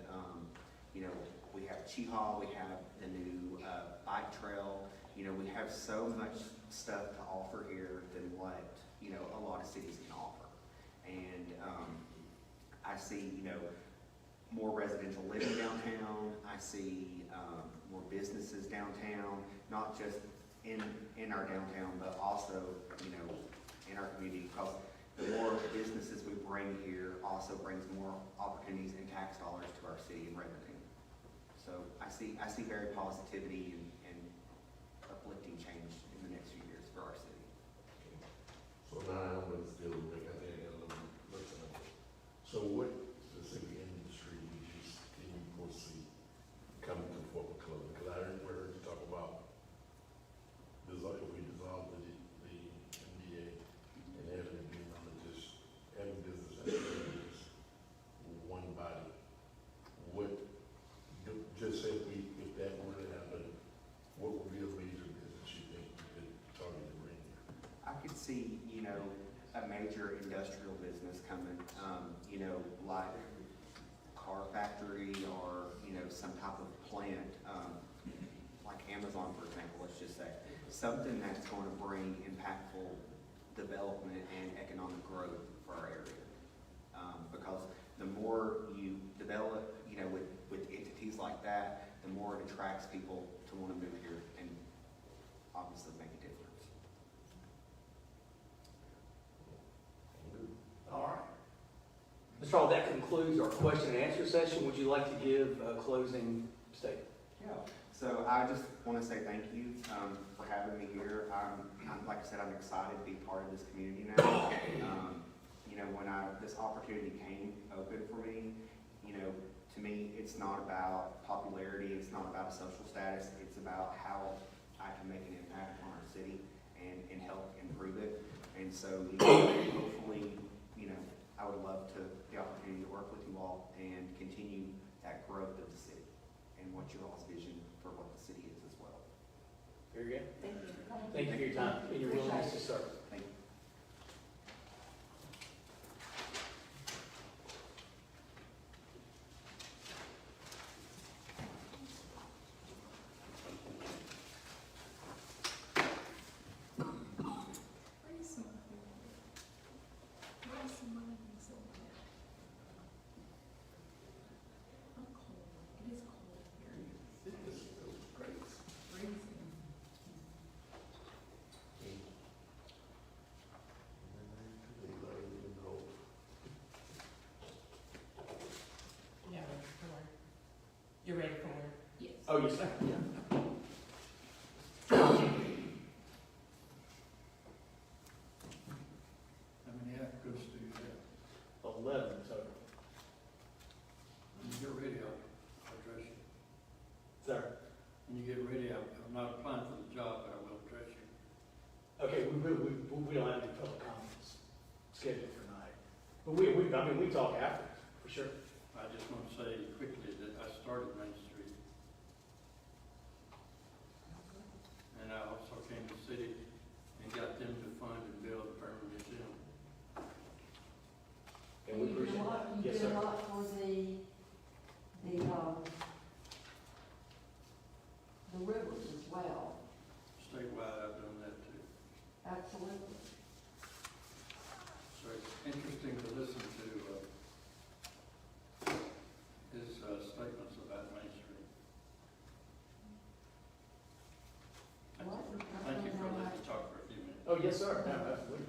you know, we have Cheehaw, we have the new bike trail. You know, we have so much stuff to offer here than what, you know, a lot of cities can offer. And I see, you know, more residential living downtown. I see more businesses downtown, not just in our downtown, but also, you know, in our community, because the more businesses we bring here also brings more opportunities and tax dollars to our city and revenue. So I see very positivity and uplifting change in the next few years for our city. So now I'm going to still make, I think I got a little listen up. So what specific industry can you foresee coming to Fort McClellan? Because I heard you talk about if we dissolve the NBA and having it being under just having business activities, one body. Just say if that were to happen, what would be a major business you think you could target to bring here? I could see, you know, a major industrial business coming, you know, like a car factory or, you know, some type of plant, like Amazon, for example, let's just say. Something that's going to bring impactful development and economic growth for our area. Because the more you develop, you know, with entities like that, the more it attracts people to want to move here and obviously make a difference. Mr. Hall, that concludes our question and answer session. Would you like to give a closing statement? Yeah. So I just want to say thank you for having me here. Like I said, I'm excited to be part of this community now. You know, when this opportunity came open for me, you know, to me, it's not about popularity. It's not about a social status. It's about how I can make an impact on our city and help improve it. And so, you know, hopefully, you know, I would love the opportunity to work with you all and continue that growth of the city and what your all's vision for what the city is as well. Very good. Thank you. Thank you for your time and your willingness to serve. Thank you. You ready for it? Yes. Oh, yes, sir. Yeah. How many applicants do you have? 11 total. When you get ready, I'll address you. Sir. When you get ready, I'm not applying for the job, but I will address you. Okay, we don't have any public comments scheduled for tonight. But I mean, we talk after, for sure. I just want to say quickly that I started Main Street. And I also came to the city and got them to fund and build a permanent museum. And we appreciate that. You Yes, did sir. a lot for the rivers as well. Statewide, I've done that too. Absolutely. So it's interesting to listen to his statements about Main Street. What? Thank you for letting me talk for a few minutes. Oh, yes, sir. No, absolutely.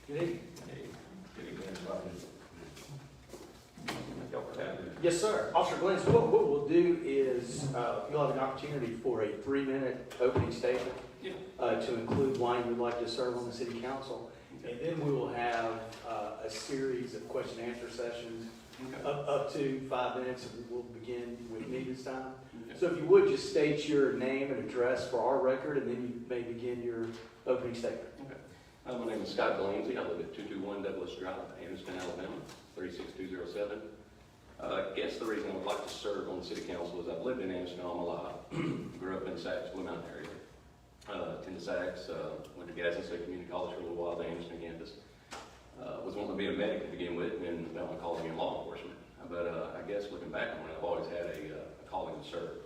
Good evening. Yes, sir. Officer Glanze, what we'll do is, you'll have an opportunity for a 3-minute opening statement to include why you would like to serve on the city council. And then we will have a series of question and answer sessions, up to 5 minutes. We'll begin with me this time. So if you would, just state your name and address for our record, and then you may begin your opening statement. My name is Scott Glanze. I live at 221 Douglas Drive, Anniston, Alabama, 36207. I guess the reason I would like to serve on the city council is I've lived in Anniston all my life. Grew up in Sachs, Blue Mountain area. Attended Sachs, went to Glanze State Community College for a little while, the Anniston campus. Was wanting to be a medic to begin with, and found my calling in law enforcement. But I guess looking back on it, I've always had a calling to serve,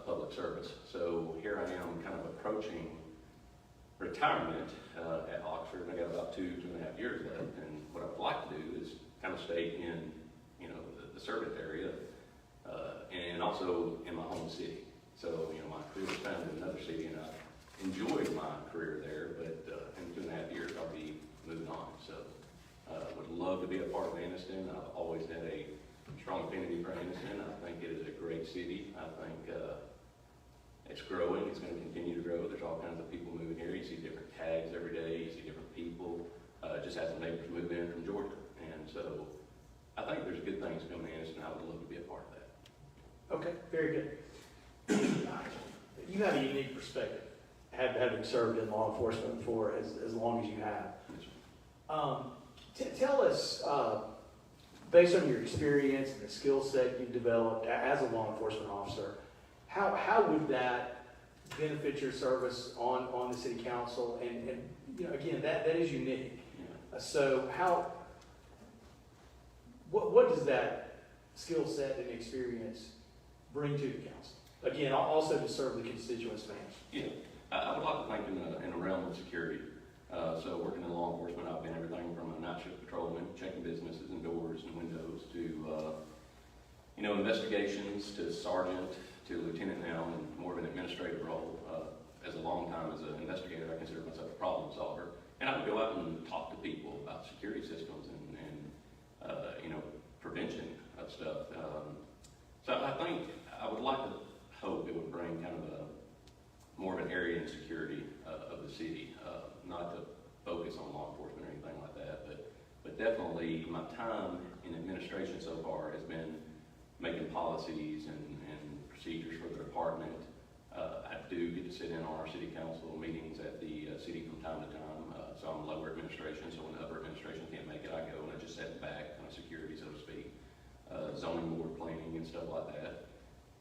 public service. So here I am kind of approaching retirement at Oxford. I got about 2.5 years left, and what I would like to do is kind of stay in, the service area, and also in my home city. So, my career was founded in another city, and I enjoyed my career there, but in 2.5 years, I'll be moving on. So, would love to be a part of Anniston. I've always had a strong affinity for Anniston. I think it is a great city. I think it's growing. It's going to continue to grow. There's all kinds of people moving here. You see different tags every day. You see different people. Just had some neighbors move in from Georgia. And so I think there's good things coming to Anniston. I would love to be a part of that. Okay, very good. You have a unique perspective, having served in law enforcement for as long as you have. Tell us, based on your experience and the skill set you've developed as a law enforcement officer, how would that benefit your service on the city council? And you know, again, that is unique. So what does that skill set and experience bring to the council? Again, also to serve the constituents' fans. Yeah, I would like to think in the realm of security. So working in law enforcement, I've been everything from a night shift patrolman, checking businesses and doors and windows, to investigations, to sergeant, to lieutenant now, and more of an administrative role. As a long time as an investigator, I consider myself a problem solver, and I would go out and talk to people about security systems and prevention of stuff. So I think I would like to hope it would bring kind of more of an area in security of the city, not to focus on law enforcement or anything like that, but definitely my time in administration so far has been making policies and procedures for the department. I do get to sit in on our city council meetings at the city from time to time, so I'm lower administration, so when the upper administration can't make it, I go and I just sit back, kind of security, so to speak, zoning board planning and stuff like that.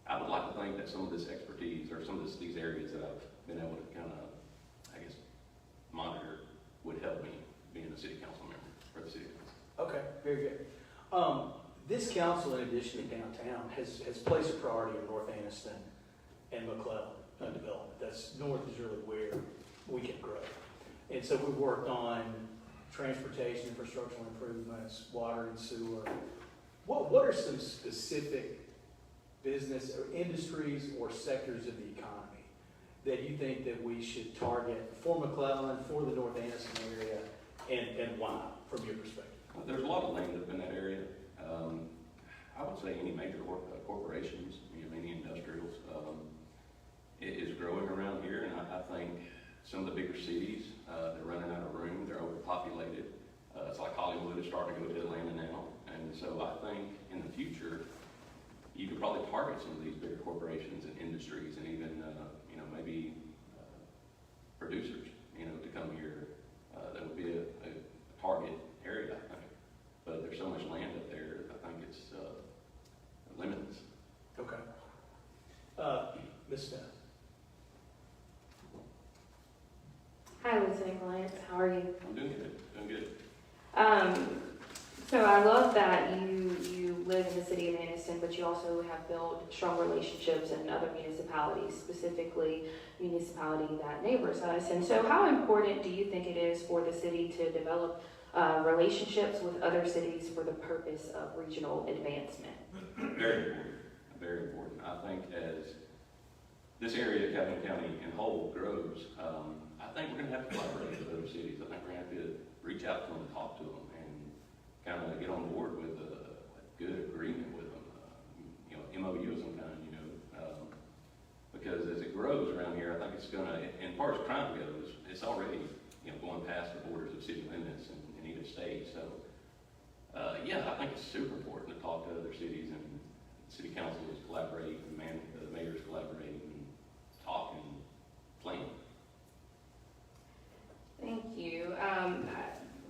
I would like to think that some of this expertise, or some of these areas that I've been able to kind of, I guess, monitor, would help me being a city council member for the city council. Okay, very good. This council, in addition to downtown, has placed a priority on North Anniston and McClellan development. That's north is really where we can grow. And so we've worked on transportation, infrastructural improvements, water and sewer. What are some specific business or industries or sectors of the economy that you think that we should target for McClellan, for the North Anniston area, and why, from your perspective? There's a lot of land up in that area. I would say any major corporations, any industrials, it is growing around here, and I think some of the bigger cities, they're running out of room, they're overpopulated. It's like Hollywood is starting to go to Atlanta now, and so I think in the future, you could probably target some of these bigger corporations and industries, and even maybe producers, to come here. That would be a target area, I think. But there's so much land up there, I think it's limitless. Okay. Ms. Smith. Hi, Lieutenant Glanze. How are you? I'm doing good. Doing good. So I love that you live in the city of Anniston, but you also have built strong relationships in other municipalities, specifically municipality that neighbors us. And so how important do you think it is for the city to develop relationships with other cities for the purpose of regional advancement? Very important. Very important. I think as this area of Calhoun County in whole grows, I think we're going to have to collaborate with other cities. I think we're going to have to reach out to them and talk to them and kind of get on board with a good agreement with them, MOU of some kind, because as it grows around here, I think it's going to, and as far as crime goes, it's already, going past the borders of city limits in either state. So, I think it's super important to talk to other cities, and city councils collaborate, and the mayors collaborate, and talk and plan. Thank you. I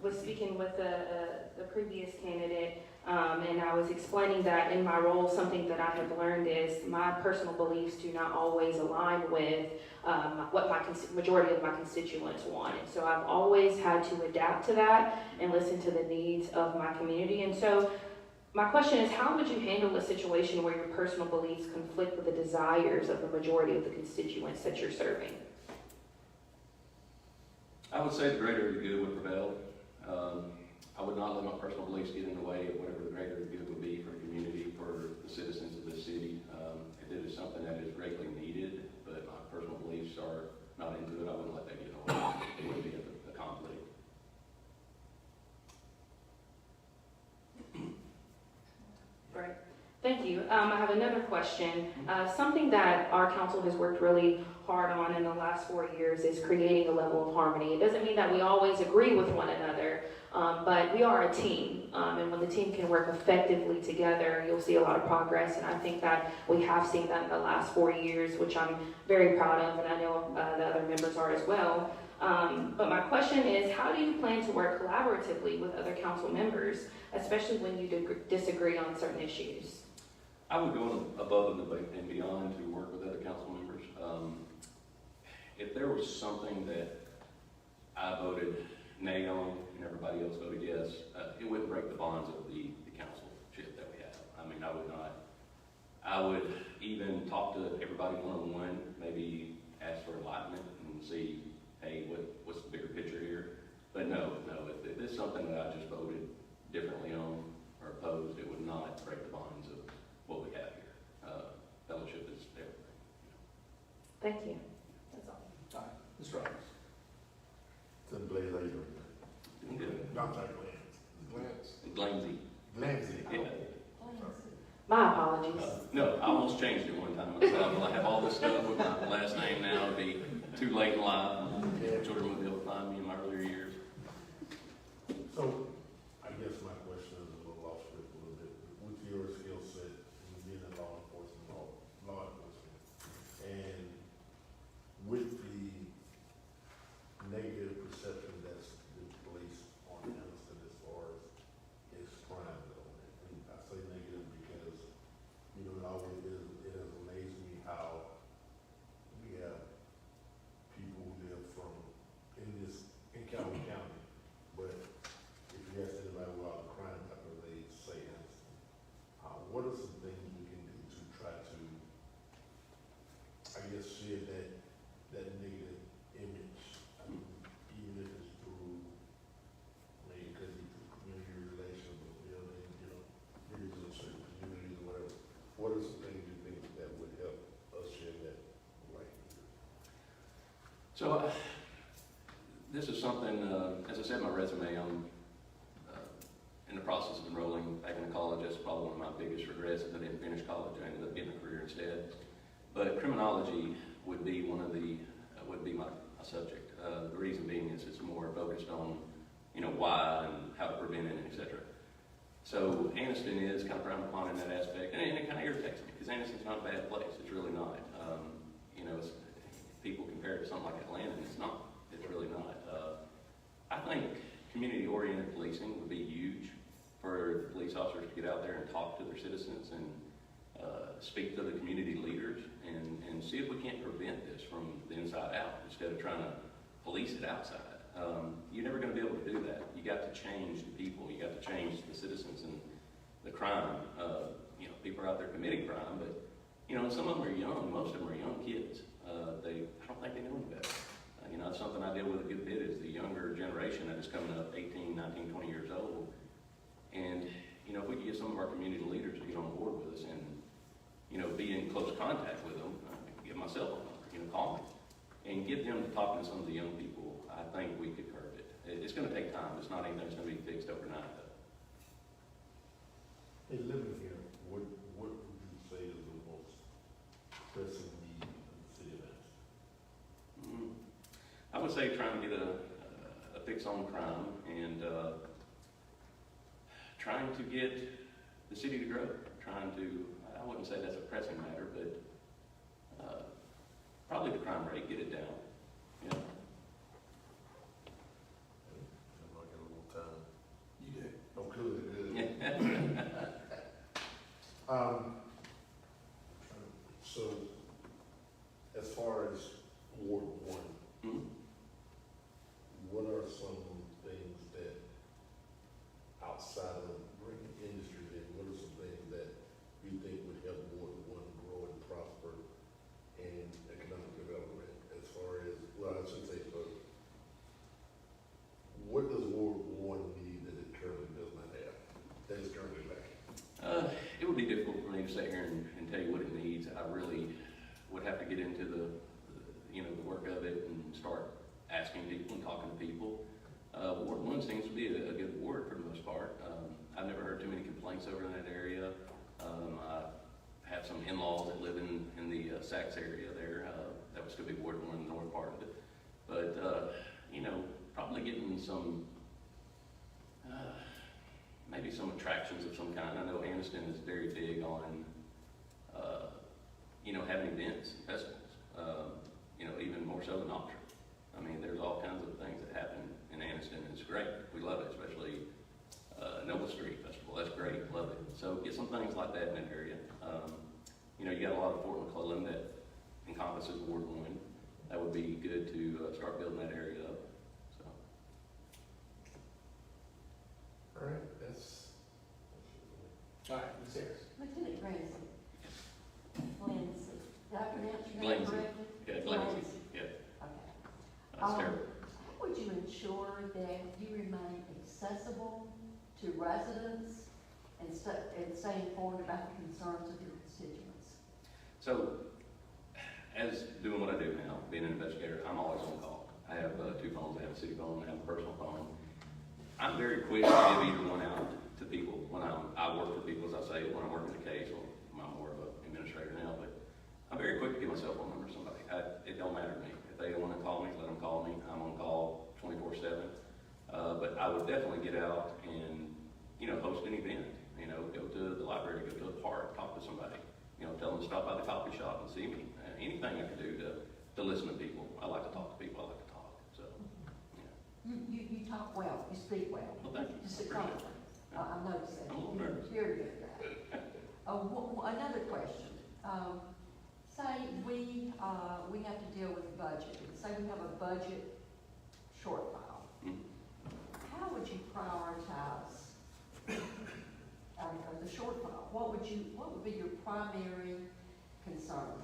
was speaking with the previous candidate, and I was explaining that in my role, something that I have learned is my personal beliefs do not always align with what majority of my constituents want. And so I've always had to adapt to that and listen to the needs of my community. And so my question is, how would you handle a situation where your personal beliefs conflict with the desires of the majority of the constituents that you're serving? I would say the greater the good would prevail. I would not let my personal beliefs get in the way of whatever the greater the good would be for the community, for the citizens of this city. If it is something that is greatly needed, but my personal beliefs are not into it, I wouldn't let that get in the way. It would be a conflict. Right. Thank you. you. I have another question. Something that our council has worked really hard on in the last 4 years is creating a level of harmony. It doesn't mean that we always agree with one another, but we are a team. And when the team can work effectively together, you'll see a lot of progress. And I think that we have seen that in the last 4 years, which I'm very proud of, and I know the other members are as well. But my question is, how do you plan to work collaboratively with other council members, especially when you disagree on certain issues? I would go above and beyond to work with other council members. If there was something that I voted nay on and everybody else voted yes, it wouldn't break the bonds of the councilship that we have. I mean, I would not. I would even talk to everybody one-on-one, maybe ask for enlightenment and see, hey, what's the bigger picture here? But no, if it's something that I just voted differently on or opposed, it would not break the bonds of what we have here. Fellowship is everything. Thank you. That's all. All right, Ms. Roberts. Then Blaze, how you doing? Doing good. I'm sorry, Glanze. Glanze. Glanze. Yeah. My apologies. No, I almost changed it one time myself. I have all this stuff with my last name now. It'd be too late in life. Children would be able to find me in my earlier years. So, I guess my question is a little off script a little bit. With your skill set and being in law enforcement, and with the negative perception that's been placed on Anniston as far as its crime though, and I say negative because, you know, it has amazed me how we have people who live in Calhoun County, but if you ask anybody about the crime happened, they say Anniston. What are some things we can do to try to, I guess, shed that negative image? I mean, even if it's through, maybe it could be through community relations or building, you know, bridges in certain communities or whatever. What are some things you think that would help us shed that light? So, this is something, as I said in my resume, I'm in the process of enrolling back into college. That's probably one of my biggest regrets, that I didn't finish college. I ended up getting a career instead. But criminology would be my subject. The reason being is it's more focused on, you know, why and how to prevent it, etc. So Anniston is kind of frowned upon in that aspect, and it kind of irritates me because Anniston's not a bad place. It's really not. You know, people compare it to something like Atlanta, and it's not. It's really not. I think community-oriented policing would be huge for the police officers to get out there and talk to their citizens and speak to the community leaders and see if we can't prevent this from the inside out instead of trying to police it outside. You're never going to be able to do that. You got to change the people. You got to change the citizens and the crime. You know, people are out there committing crime, but you know, and some of them are young. Most of them are young kids. I don't think they know any better. You know, that's something I deal with a good bit is the younger generation that is coming up 18, 19, 20 years old. And, you know, if we could get some of our community leaders to get on board with us and, you know, be in close contact with them, give myself a number, you know, call me, and get them to talk to some of the young people, I think we could curb it. It's going to take time. It's not anything that's going to be fixed overnight, though. Hey, living here, what would you say is the most pressing need in the city of Anniston? I would say trying to get a fix on crime and trying to get the city to grow. I wouldn't say that's a pressing matter, but probably the crime rate, get it down. Yeah. I'm not getting a little time. You do. Oh, good. Yeah. So, as far as Ward 1, Mhm. what are some things that, outside of bringing industry in, what are some things that you think would help Ward 1 grow and prosper in economic development? As far as, well, I should say, what does Ward 1 need that it currently does not have, that is currently lacking? It would be difficult for me to sit here and tell you what it needs. I really would have to get into the work of it and start asking people and talking to people. Ward 1 seems to be a good ward for the most part. I've never heard too many complaints over in that area. I Saks area there. That would still be Ward 1, the north part of it. But, you know, probably getting some, maybe some attractions of some kind. I know Anniston is very big on, you know, having events and festivals, you know, even more so than Oxford. I mean, there's all kinds of things that happen in Anniston, and it's great. We love it, especially Noble Street Festival. That's great, love it. So get some things like that in that area. You know, you got a lot of Fort McClellan that encompasses Ward 1. That would be good to start building that area up. So. All right, that's. All right, Ms. Harris. Lieutenant Glanze. Glanze. Did I pronounce your name Glanze. correctly? Yeah, Glanze. Yeah, Okay. that's terrible. How would you ensure that you remain accessible to residents and stay informed about the concerns of your constituents? So, as doing what I do now, being an investigator, I'm always on call. I have 2 phones. I have a city phone, I have a personal phone. I'm very quick to give either one out to people when I work for people, as I say, when I'm working the case, or I'm more of an administrator now, but I'm very quick to give my cell phone number to somebody. It don't matter to me. If they don't want to call me, let them call me. I'm on call 24/7. But I would definitely get out and, you know, host an event. You know, go to the library, go to the park, talk to somebody. You know, tell them to stop by the coffee shop and see me. Anything I can do to listen to people. I like to talk to people. I like to talk. So, yeah. You talk well, you speak well. Well, thank you. Just a Appreciate compliment. I noticed that. I'm a little nervous. Very good guy. Another question. Say we have to deal with the budget. Say we have a budget shortfall. Mhm. How would you prioritize the shortfall? What would be your primary concern?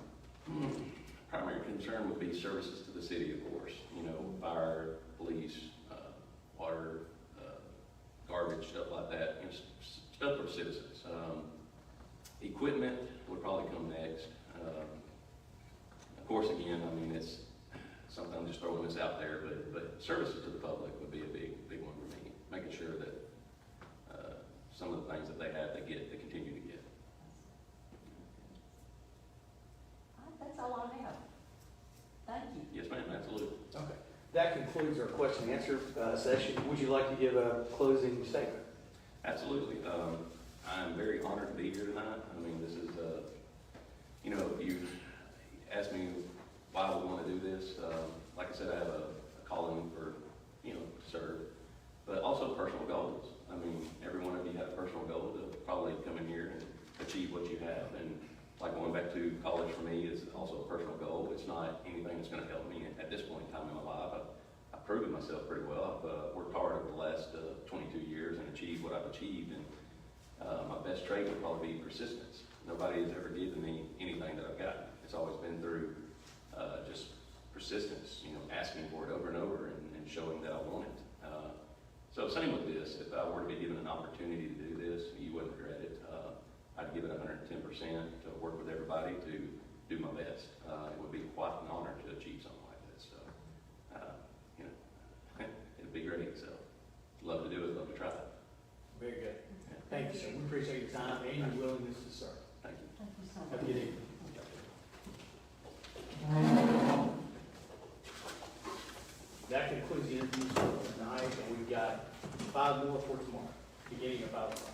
Primary concern would be services to the city, of course. You know, fire, police, water, garbage, stuff like that. You know, stuff for citizens. Equipment would probably come next. Of course, again, I mean, it's something, I'm just throwing this out there, but services to the public would be a big one for me. Making sure that some of the things that they have, they continue to get. That's all I have. Thank you. Yes, ma'am, absolutely. Okay. That concludes our question and answer session. Would you like to give a closing statement? Absolutely. I'm very honored to be here tonight. I mean, this is, you know, you asked me why I would want to do this. Like I said, I have a calling for, you know, to serve, but also personal goals. I mean, every one of you have a personal goal to probably come in here and achieve what you have. And like going back to college for me is also a personal goal. It's not anything that's going to help me at this point in time in my life. I've proven myself pretty well. I've worked hard over the last 22 years and achieved what I've achieved. And my best trait would probably be persistence. Nobody has ever given me anything that I've gotten. It's always been through just persistence, you know, asking for it over and over and showing that I want it. So same with this. If I were to be given an opportunity to do this, you wouldn't regret it. I'd give it 110% to work with everybody to do my best. It would be quite an honor to achieve something like this. So, you know, it'd be great. So, love to do it. Love to try it. Very good. Thank you, sir. We appreciate your time and your willingness to serve. Thank you. Thank you so much. Have a good evening. That concludes the interviews for tonight, and we've got 5 more for tomorrow, beginning at 5 o'clock.